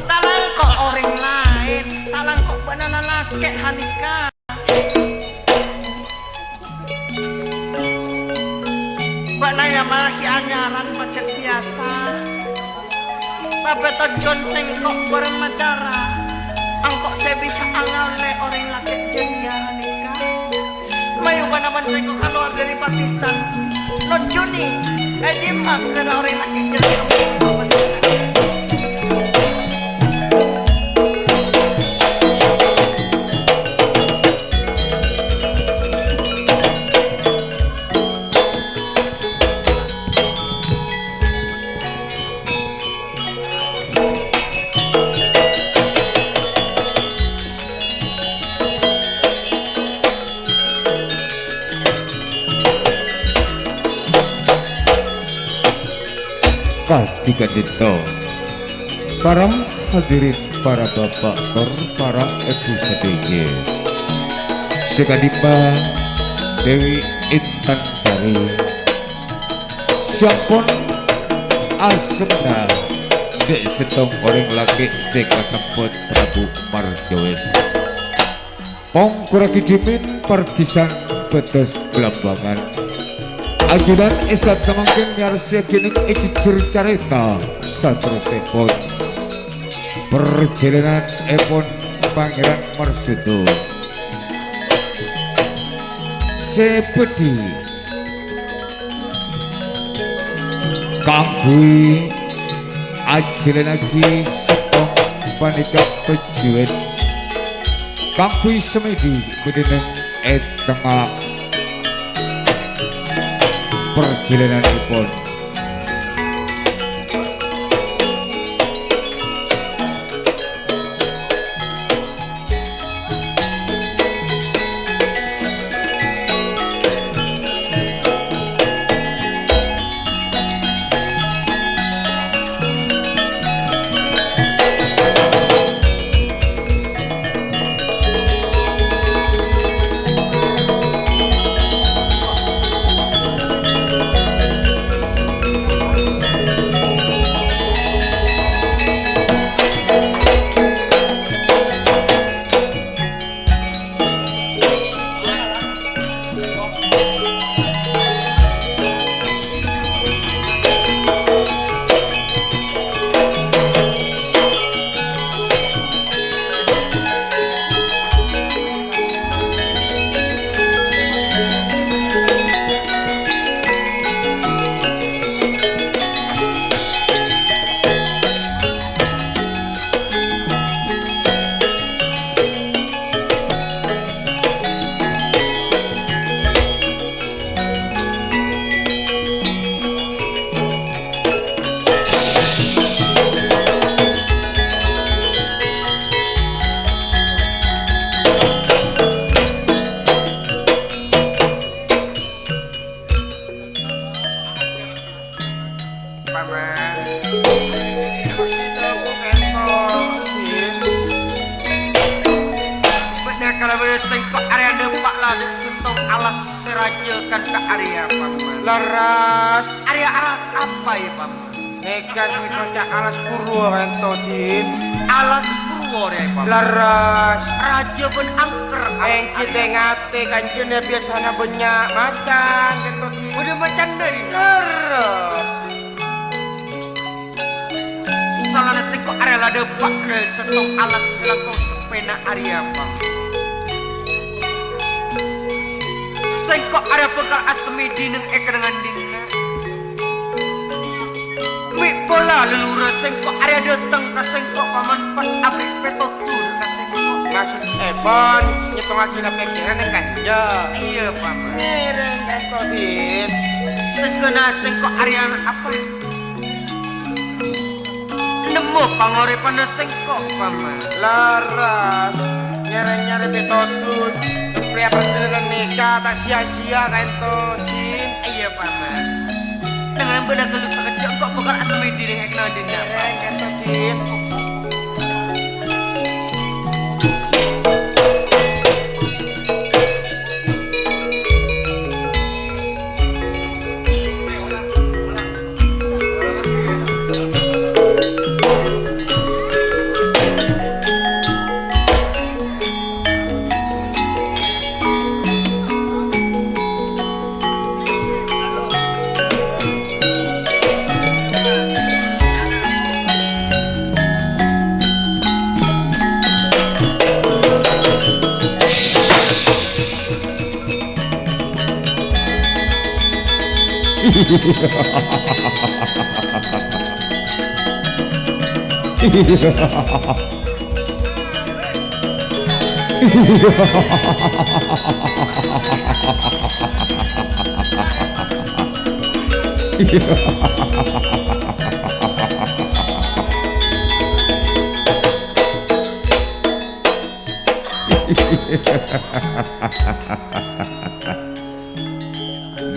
talang kok orang lain, talang kok banana laki Halika. Mbak Naya malah anyaran macam biasa. Tapi tujuan sengkok bermacara, angkok saya bisa angale orang laki jenya Halika. Mayu banaban sengkok keluar dari partisan. Not Juni, dimak dari orang laki jenya. Tiga dito para hadirin para bapak para ibu sedaya sekadipa Dewi Intan Sari sampun asmana dek setong orang laki sekasemput Prabu Marjowen pongkuraki jimin partisan betes Belambangan ajudan esat semangkin nyarsia kining icicur carita satrosipun perjalanan epon Pangeran Marsudo sepedi kanggui ajalan lagi setong panika tujuan kanggui semedi kudeneng tengah perjalanan ipun serajakan ke area paman. Laras Area alas apa ya paman? nekas mikocak alas purwo ento din. Alas Purwo ya paman. Laras Raja ben angker yang kita ngate kancunnya biasanya banyak macan ento din. udah macan dari Laras salah sengko area lada pak de setong alas selako sepena area paman. Sengko area bekal asmi dineng dengan dina. Mik bola lelura sengko area datang ke sengko paman pas abrik petotur ke sengko. maksud Ebon nyetung lagi na pikiran yang kanja. Iya paman. Ngereng ento din. Segena sengko area apa? Nemu pangoripan sengko paman. Laras nyari-nyari betotun pria perjalanan nikah tak sia-sia ento din. Iya paman. Dengan beda gelus sekejap kok bekal asmi dineng dengan dina. Ngereng ento din.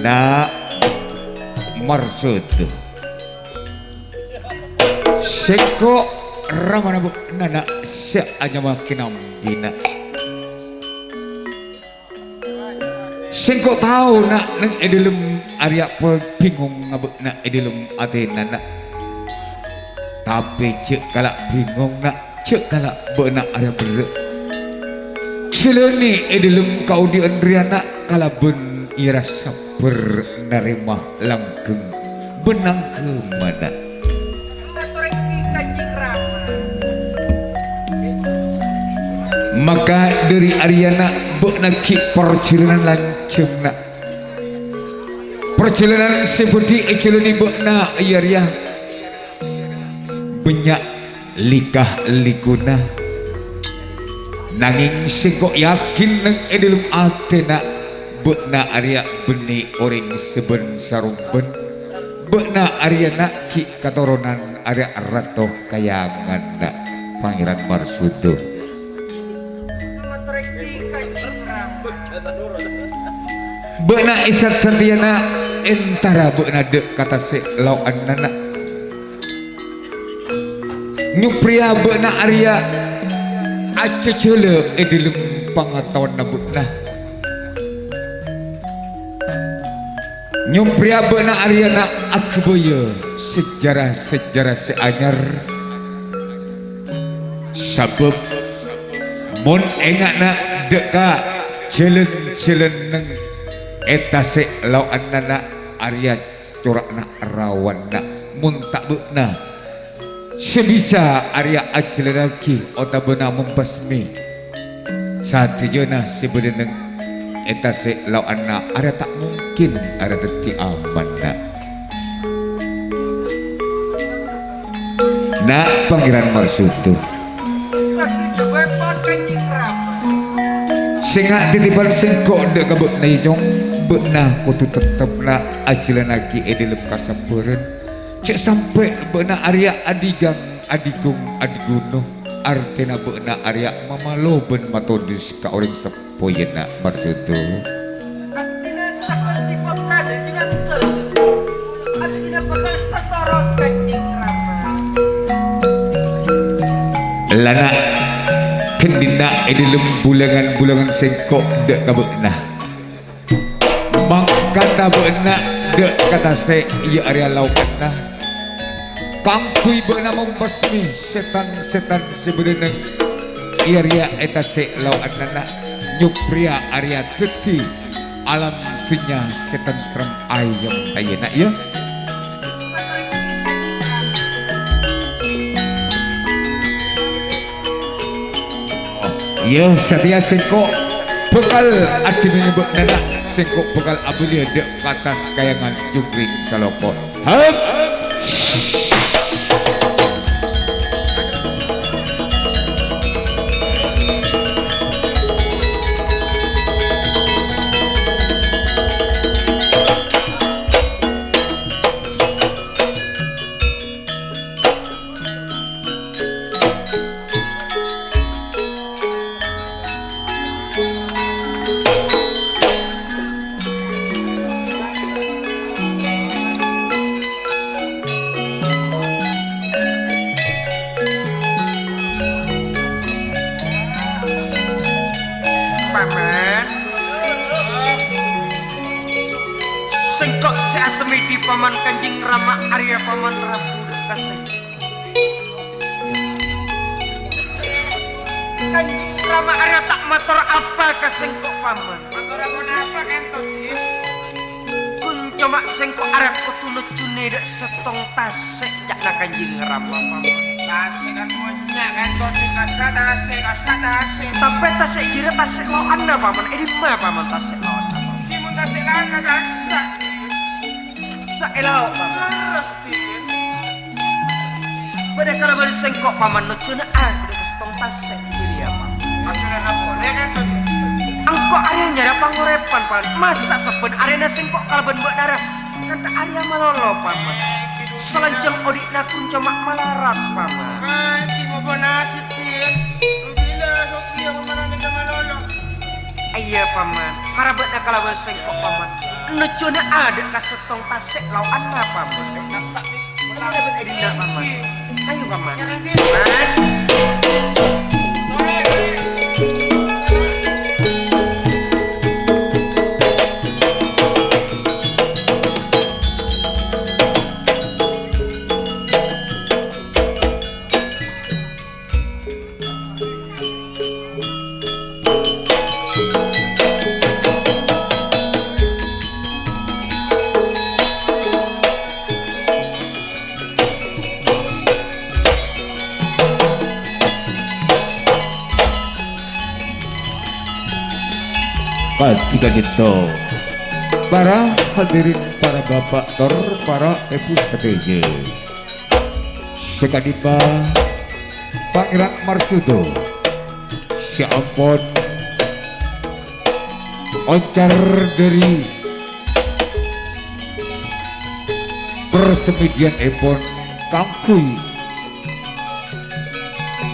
Nak marsud seko ramana bu nana se aja makin ambina seko tahu nak neng edilum Arya bingung ngabuk nak edilum atena nak tapi cek kalak bingung nak cek kalak benak Arya ber seleni edilum kau di Andriana kala ben irasa bernarima langgeng benang ke mana maka dari Aryana benaki perjalanan lancem nak perjalanan seperti eceloni bekna ayarya banyak likah likuna nanging singkok yakin nang edilum atena bekna Arya beni orang seben sarumben bekna Aryana ki katurunan Arya Rato kayangan nak Pangeran Marsudo bekna Isat Santiana entara bekna dek kata se lawan nana nyupria bekna Arya acecele edilum pangatawan na bekna nyumpria beuna Aryana akbaya sejarah-sejarah seanyar sabab mun engana deka jelen-jelen neng eta se lawanana Arya corakna rawanna mun tak beuna sebisa Arya ajel lagi ota beuna mempesmi satijana sebenarnya eta se lawanna Arya tak mungkin ada teti aman nak Pangeran Marsudo singa titipan sengkok dek kabut na ijong bekna kutu tetep na ajilan lagi edilem kasampuran cek sampai bekna Arya adigang adigung adiguno artena bekna Arya mamalo ben matodus ka orang sepoyena Marsudo Artinya seperti kota dan juga artinya bakal setorong Kanjeng Rama. lana kendina edilem bulangan-bulangan sengkok dek kabekna kata beuna de kata se ieu area laukna kangkuy beuna membasmi setan-setan sebenarnya ieu area eta se laukna nyupria area teuti alam tunya setentrem ayem ayeuna ieu ya setia sengko bekal ati menyebut nana sengko bekal abelia dek ke atas kayangan jungkring saloko hap Paman sengkok seasemi di paman Kanjeng Rama Arya paman Prabu kasih Kanjeng Rama Arya tak matur apa ke sengkok paman matur apa kentut kun cuma sengkok Arya kutunut cune dek setong tasek jakna Kanjeng Rama paman tasek kan punya kentut dikasih tasek tapi tasek jira tasek lo anda paman ini mah paman tasek lo anda paman tasek lana gasak saelau paman rastin pada kalau balik sengkok paman no cuna aku dek setong tasek jadi apa acara na boleh kentut angkok Arya nyara pangorepan paman masa seben arena sengkok kalau ben buat darah kata Arya malolo paman selanjang odik nakun cuma malarat paman iya paman harapnya kalau bersengkok paman nucuna ada kasetong tasek lau anna paman nasak benar edina paman ayo paman ketika gitu para hadirin para bapak tor para ibu seteje sekadipa Pangeran Marsudo si ampun oncar dari persemedian epon kangkuy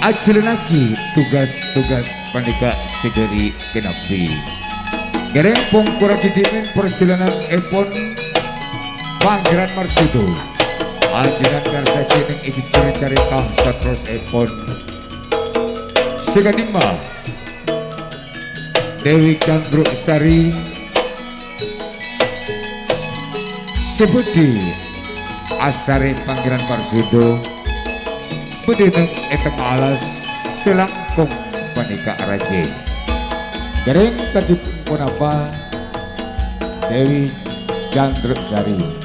ajalan lagi tugas-tugas panika segeri kenapi Gereng pungkura didimin perjalanan epon Pangeran Marsudo Anjuran karsa jeneng izin cari-cari kangsa terus epon Segadima Dewi Gandruk Sari Sebudi Asare Pangeran Marsudo Bedeneng eteng alas selangkung panika raje Gereng kadipun punapa Dewi Gandruk Sari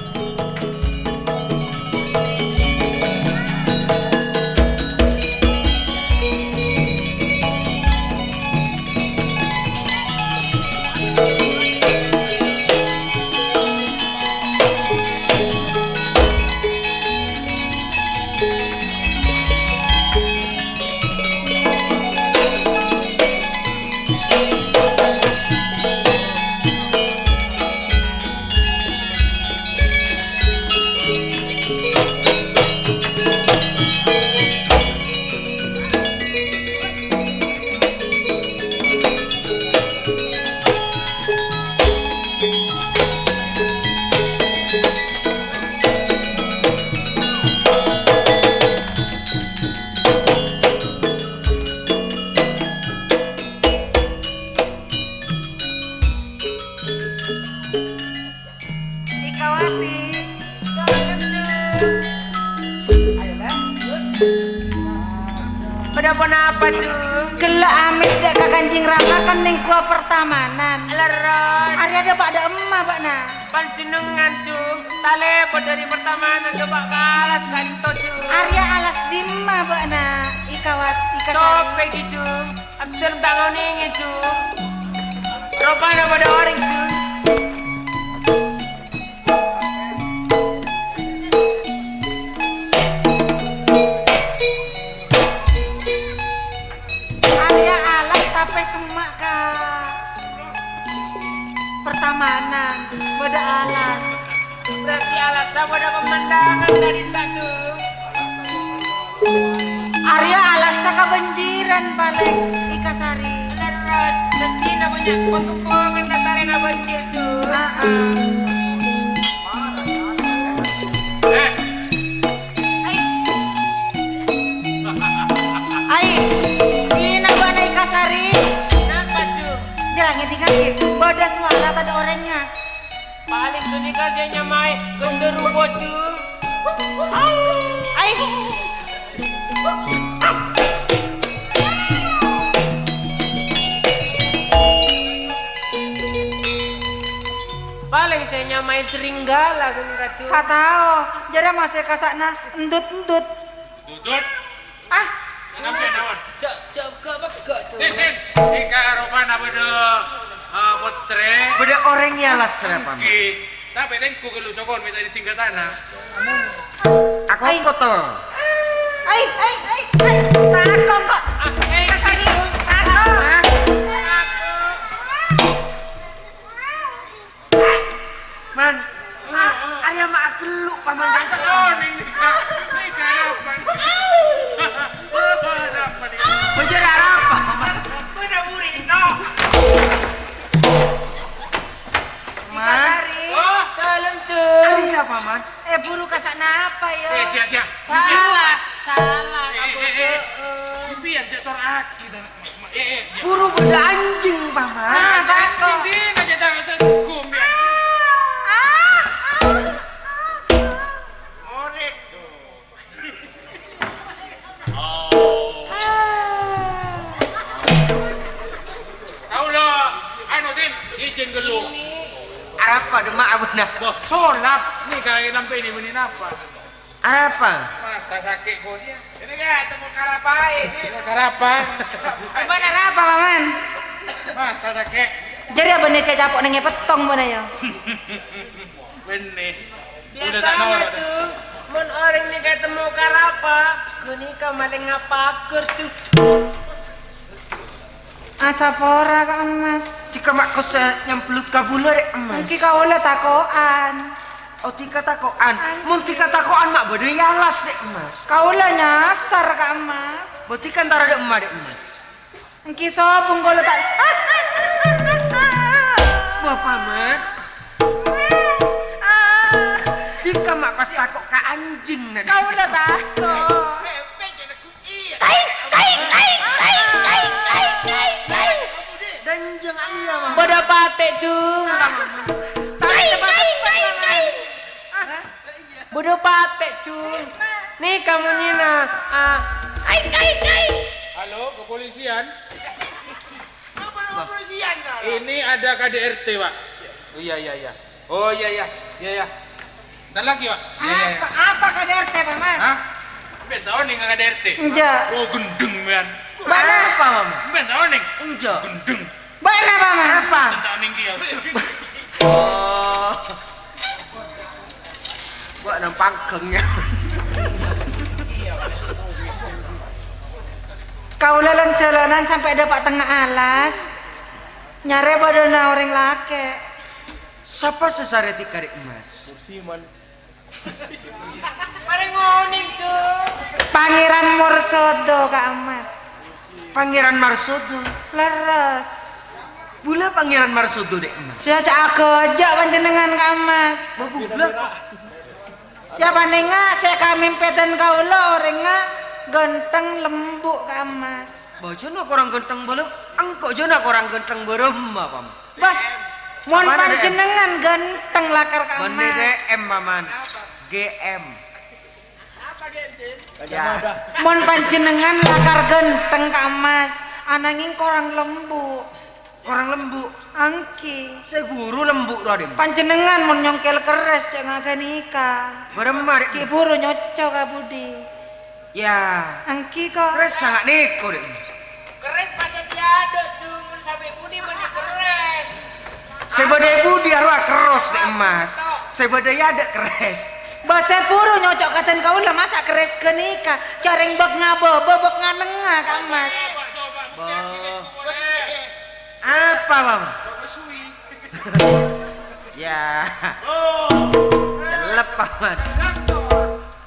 apa cung? Gelak amit dek ka Kanjeng Rama kan ning gua pertamanan. Leres. Arya ada pada emak Pak nah. Panjenengan cung, tale dari pertamanan coba kalas kali to cung. Arya alas dimma Pak nah. Ikawat ikasari. Sope di cung, absen bangun ini cung. Rupanya pada orang cung. Arya alas tapi semak ka pertamanan. Pada alas. Berarti alasan pada pemandangan dari satu. Arya alas ka banjiran paling ikasari. Leres, nanti namanya pengkepungan datarina banjir cung. Ai, ina bana ikasari. Kenapa cung? Jarangnya tinggalin. Bodas suara tadi orangnya. Paling sini kasihnya mai genderuwo cung. Ai. Paling saya nyamai seringgala gini kacung. Katao, jara masih kasakna endut-endut. Tutut, Ah, kenapa nawan? Cak gak bega cung. Tin, ika aropan apa de potre. Beda orangnya alas paman. Ki, tapi ten ku kelu sokon minta di tingkat tanah. Aku koto. ai. Takong kok. Kasari, takong. Man, Arya mak geluk paman. Oh, nika apa? Apa nih? Bejer apa paman? Mana murid no? Kasari. Oh, Dalam cung. Arya paman. Buru kasakna apa ya? sia. Salah. Pian cetor aki dan Buru beda anjing paman. Takong. Tin aja tangan kum ya. Murid tuh. Kau lo, anu Tin, izin gelu. Arapa demak abuna. Solap, nih kayak sampai ini menin apa? Arapa? Mata sakit kau dia. Ini kan temu karapai. Karapa? Bener apa, Paman? Mata sakit. Jadi abang saya capok nengnya petong mana ya? Benih. Biasanya cung. Mun orang nih ketemu karapa, gini kemarin ngapaker cung. Asapora ka emas. Jika mak kau nyemplut kabula dek emas. Mungkin kau ulah takoan. Oh tika takoan. Mun tika takoan mak beda yalas dek emas. Kau ulah nyasar ka emas. Berarti kan tara dek emas dek emas. Mungkin sopung kau letak. Bapak mak. Jika mak pasti aku ke anjing nanti. Kau ulah takut. Dan jangan iya mak. Bodoh patek cung. Bodoh patek cung. Nih kamu Nina. Halo, kepolisian. Ini ada KDRT, Pak. Oh iya. Oh iya. Dan lagi, Pak. Apa KDRT, Paman? Hah? Ben tahu nih nggak KDRT. Enggak. Oh gendeng, men. Mana apa mama? Ben tahu nih. Enggak. Gendeng. Mana, Paman? Apa? Ben tahu nih kia. Oh. Buat nampak gengnya. Kau lalan jalanan sampai dapat tengah alas. Nyare badana orang laki. Siapa sesare tika dek emas? Mari ngoning cung. Pangeran Morsodo ka emas. Pangeran Marsodo. Leres. Bula Pangeran Marsodo dek emas. Saya cak agojak panjenengan ka emas. Baguslah kok. Siapa nenga saya kami peten kau lo orangnya ganteng lembut ka emas. Bojona korang genteng belum? Angkok jona korang genteng berem apa? Bah, mon Mana panjenengan ganteng lakar ka Bende emas. DM paman. GM. Mon panjenengan lakar genteng Kak Mas, ananging korang lembu. Orang lembu. Angki. Saya buru lembu Raden. Panjenengan mon nyongkel keres cek ngaganika. Beremar. Ki buru nyocok Kak Budi. Ya. Angki kok. Keres sangat neko deh. Keres macam tiada cuman sampai budi meni keres. Saya badai budi harus keros deh Mas. Saya badai ada keres. Bahasa buru nyocok katen kau lah masa keres kenika. Careng bek ngabo bebek nganengah Kak Mas. Apa bang? Ya. Jelep paman.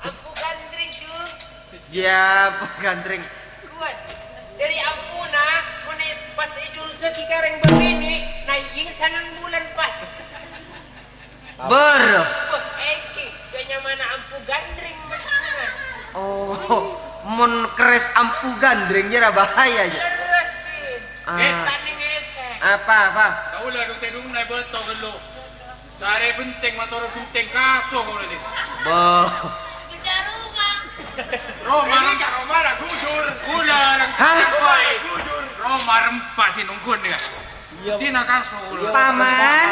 Aku gandring cu. Ya, gandring. Kuat. Dari Ampuna, mana pas ijul seki kareng begini, naik sangang bulan pas. Ber. Wah, Eki, janya mana ampu gandring macamnya. Oh, mon keres ampu gandring jera bahaya aja. Leratin. Tanding esek. Apa? Kau lah dong tedung naik betul gelo. Sare benteng motor benteng kaso kau nanti. Bo. Roma lah gujur. Kula lang koi. Roma rempat di nunggun dia. Cina kaso. Paman,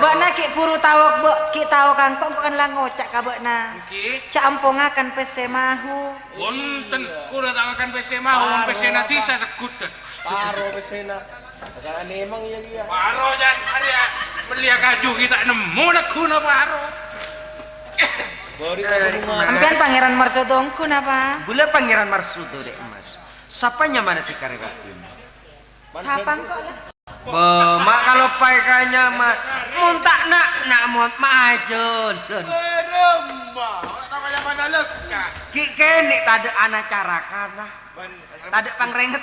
mbak na ki puru tawok mbak ki tawo kangkong kan lang ngocak ka mbak na. Ki. Cak ampongakan pese mahu. Wonten kula tangakan PC mau PC nanti saya sekutan. Paro pesena. Karena emang iya dia. Paro jan ada belia kaju kita nemu nak kuna paro. Ampian Pangeran Marsudongku napa? Gula Pangeran Marsudo deh Mas. Sapanya mana tika rebatin? Siapa kok lah? Mak kalau paikanya mah muntak nak mont majun. Beremah. Tak payah mana lekat. Ki kene tade anak cara kana. Tade pangrenget.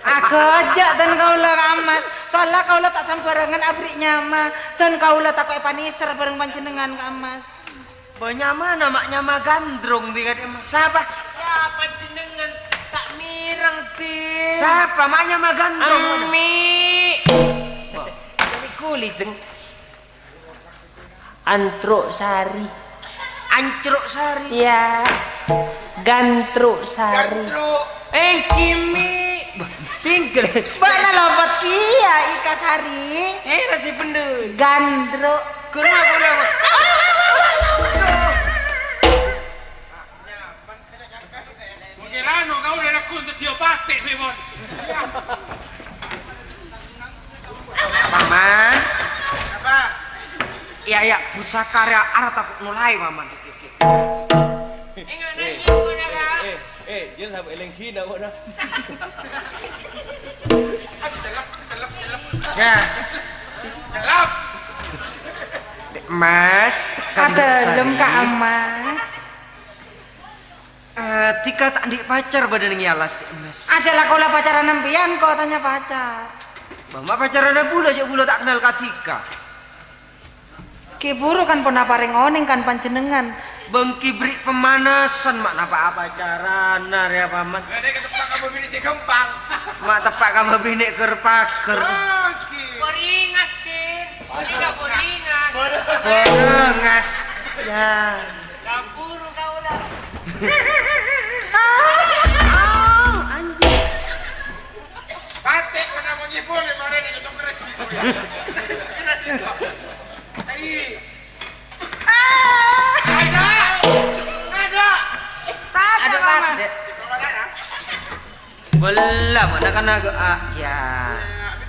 Aku aja dan kau lah Kamas. Soalnya kau lah tak samperengan abrik nyama. Dan kau lah tak kau paniser bareng panjenengan Kamas. Benyama namanya mah gandrung biar emas. Siapa? Ya panjenengan tak mirang ti. Siapa maknya mah gandrung? Ami. Dari kuli jeng. Antruk Sari. Ancruk sari. Ya. Gantruk Sari. Kimi. Tinggal. Bana lompat kia Ika Sari. Saya nasi pendul. Gandro. Kurma kurma. Mungkin kau udah nak untuk tiap batik memang. Paman. Apa? Ya pusaka arah tak mulai paman. Enggak naik kau nak. Dia sampai elengki dah kau dah. Ya. Mas, Katelem Kak Amas. Tika tak di pacar badan ngialas Mas. Asal kau lah pacaran nempian kau tanya pacar. Bama pacaran bula aja bula tak kenal Katika. Ki buru kan pernah paring oning kan panjenengan. Bengki beri pemanasan mak napa pacaran ya paman. Ada ke tempat kamu bini si Kempang. Mak tepak kamu bini kerpaker. Boringas tin. Tidak boringas. Borengas. Ya. Kaburu kau lah. Batik kena mau nyipul di mana ni ketemu keras ni. Keras ni. Ada. Ada batik. Belum mana kan agak ya.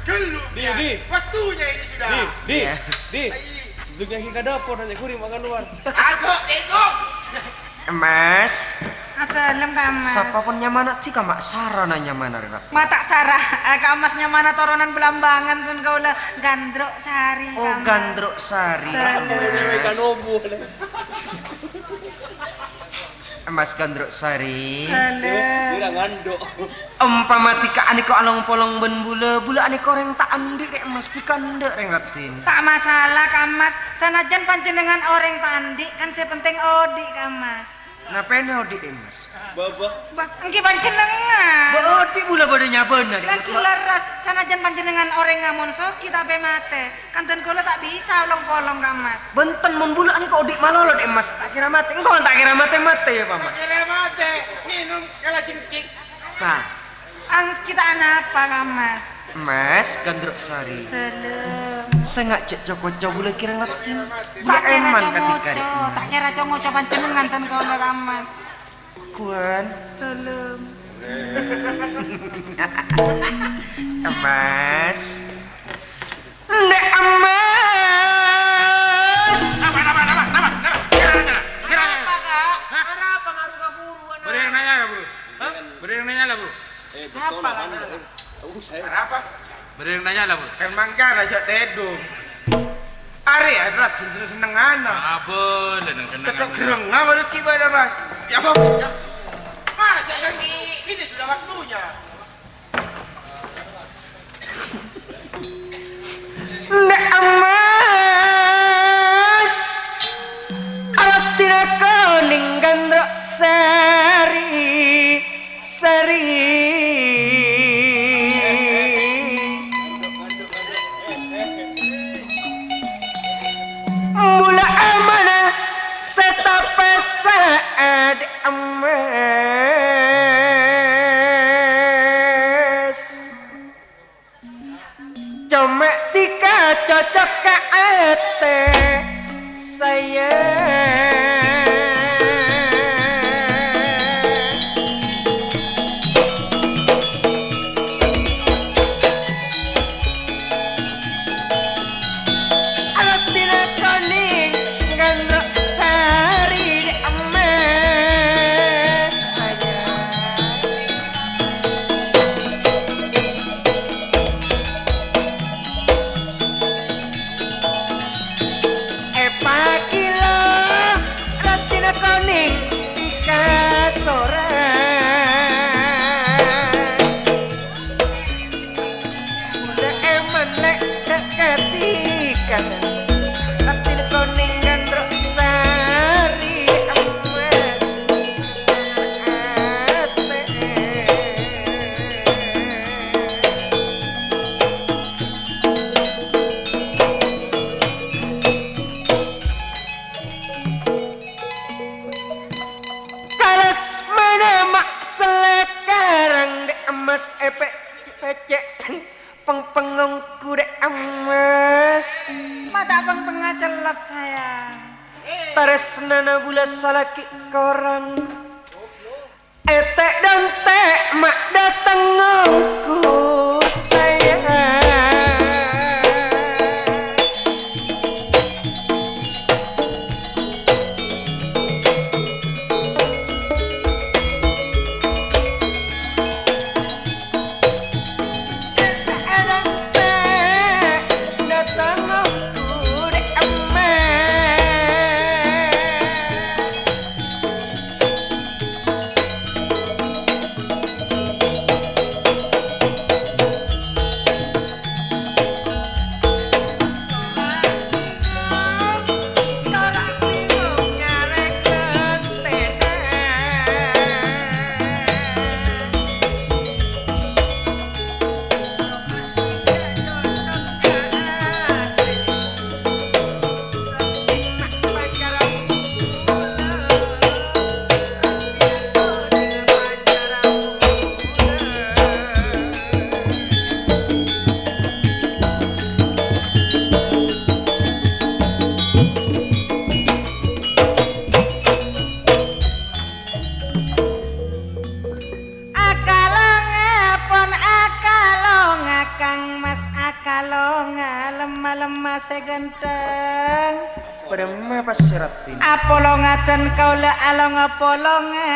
Betul. Di. Waktunya ini sudah. Di. Zugnya kita dapur nanti kuring makan luar. Agak tengok. Mas, Katelem Kak Amas. siapa pun nyamana tika mak sarana nyamana rek. Mata Sarah, Kak Amasnya mana toronan belambangan tun kau lah Gandro Sari. Oh Kak Mas. gandruk sari. Ikan obu. Mas gandruk sari. Kira ngandok. Umpama tika ani ko along polong ben bula ani koreng tak andi rek Mas tika ndek reng ratin. Tak masalah Kak Mas. Sanajan panjenengan orang tandi kan saya penting odi Kak Mas. Ngapain odi Mas? Baba. Bah, engki panjenengan. Odi bula bodenya bener Kan kileras sanajan panjenengan orang ngamon soki tak be mate. Kanten kula tak bisa olong-olong Kang Mas. benten mun bula nih kok dik malolo dek Mas tak kira mate. Engkau tak kira mate ya paman. Kira mate, minum kala jengking. Nah, Kita apa Kang Mas? Mas Gandruk Sari. Telem. Saya ngak cek Joko bula kira ngatin. Tak kira eman congoco, ketika tak kira congoco panjenengan ten kula Kang Mas. Kuan. Telem. Mas. Nek Mas. Nama. Siranya. Apa kak? Ada apa ngaruh kaburuan? Beri yang nanya lah bro. Beri yang nanya lah bro. Siapa lah? Apa? Beri yang nanya lah bro. Kan mangga aja tedung. Are adrat seneng anak. Apa lenang senang. Tetap gereng baru tiba dah Mas. Ya Bang. Ya. Mana jangan ini sudah waktunya. Nek Mas. Alat tidak kuning Gandruk Sari. Mula amanah setapa saat Mas. Cuma tika cocok ke ate saya. Mas epek cepecek pengpengongku dek Mas. Mata peng celap sayang. Taresnana bula salaki korang. Etek dan tek mak datang ngongku sayang. Lemah segenteng Berema pasiratin. Apolo ngaten kaula along apolonga.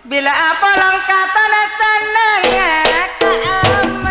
Bila apolong katana seneng ka amas.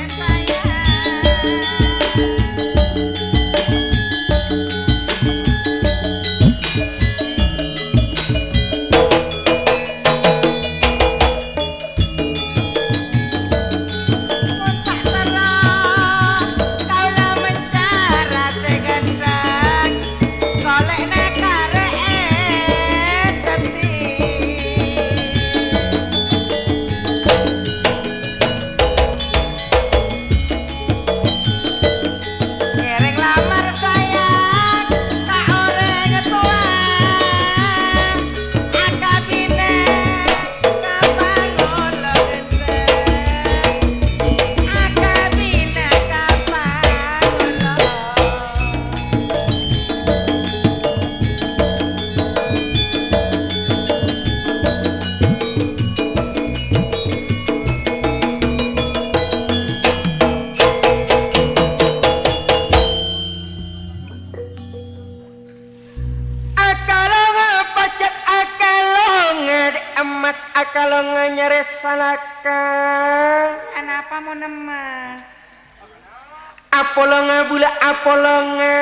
Sayang salaka Kenapa mau nemas? apolonga bula apolonga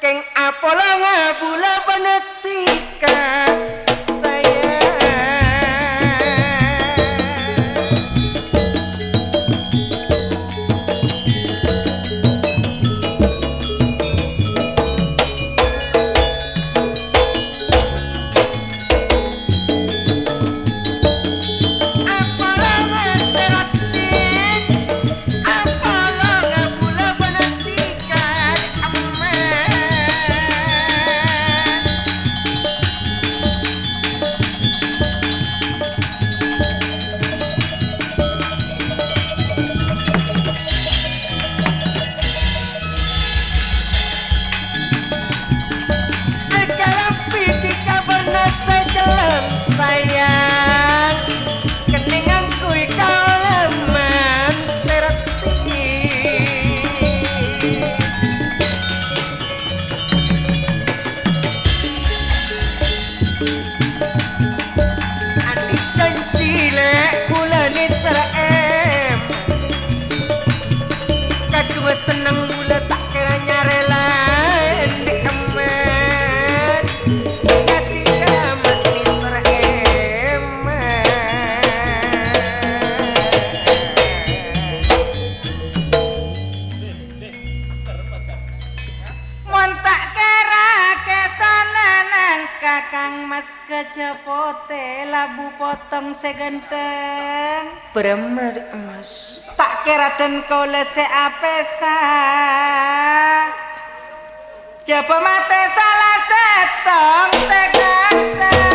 keng apolonga bula benetika saya sayang keningan kui kaleman sereti andi janji le bulane serem kadua seneng bula tak kira nyarela di emas ketika mati serem Montak kera kesananan kakang mas kejepote labu potong segenteng beremar emas tak kira dan kau lese apesa japa mate salah setong segenteng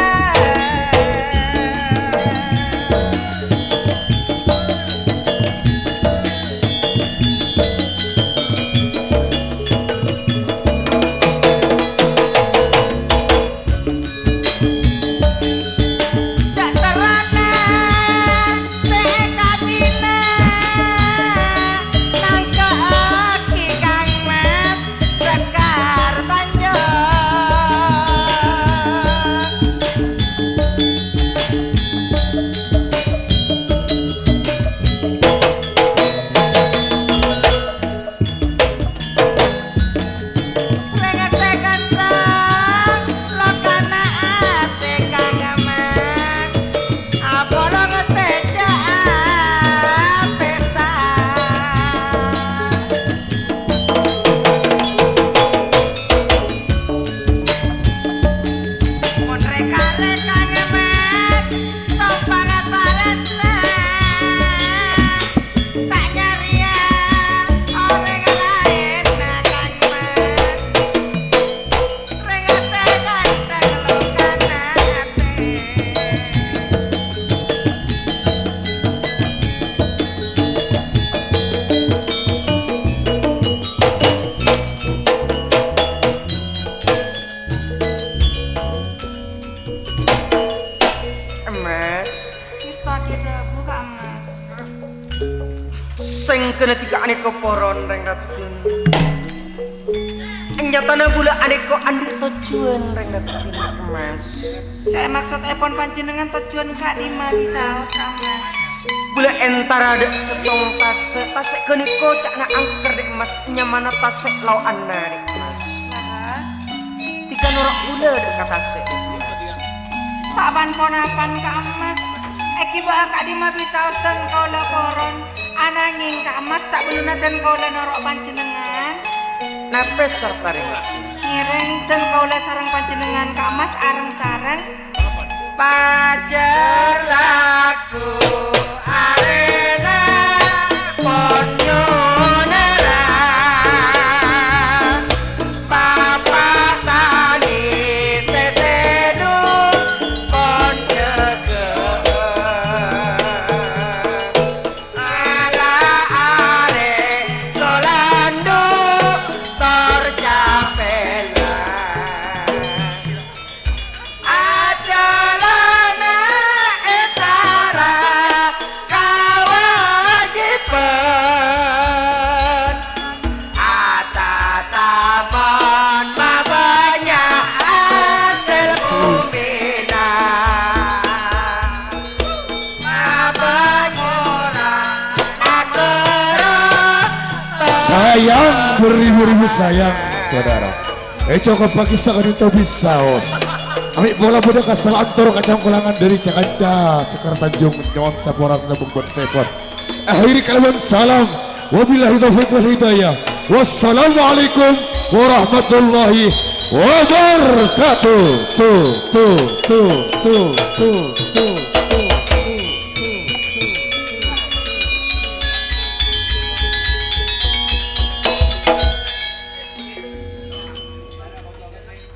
sing kena tiga aneka poron rengatin nyatana gula aneka andi tujuan rengatin emas saya maksud epon panjenengan tujuan kak Dima bisa haus kamas gula entara ada setong tasek keniko cakna angker dek emas nyamana tasek lau anna dek emas terus tiga norak gula dek tasek tak ban ponapan kak emas eki bae kak Dima bisa haus dan kau laporan ananging kak emas sak beluna dan kau norok panjenengan napes serta rengatin ngiring dan kau sarang panjenengan kak emas areng sareng pajar laku arena ponyo nera papa tani setedu pon jege ala are solandu torjapela ajalana esara kau sayang beribu-ribu sayang saudara. Cukup pagi sangat itu bisa os. Ambil bola muda kasal antor kacang kulangan dari Jakarta Sekar Tanjung Nyawang Sapora Sabung Sepon. Akhiri kalimat salam. Wabillahi taufiq wal hidayah. Wassalamualaikum warahmatullahi wabarakatuh. Tuh.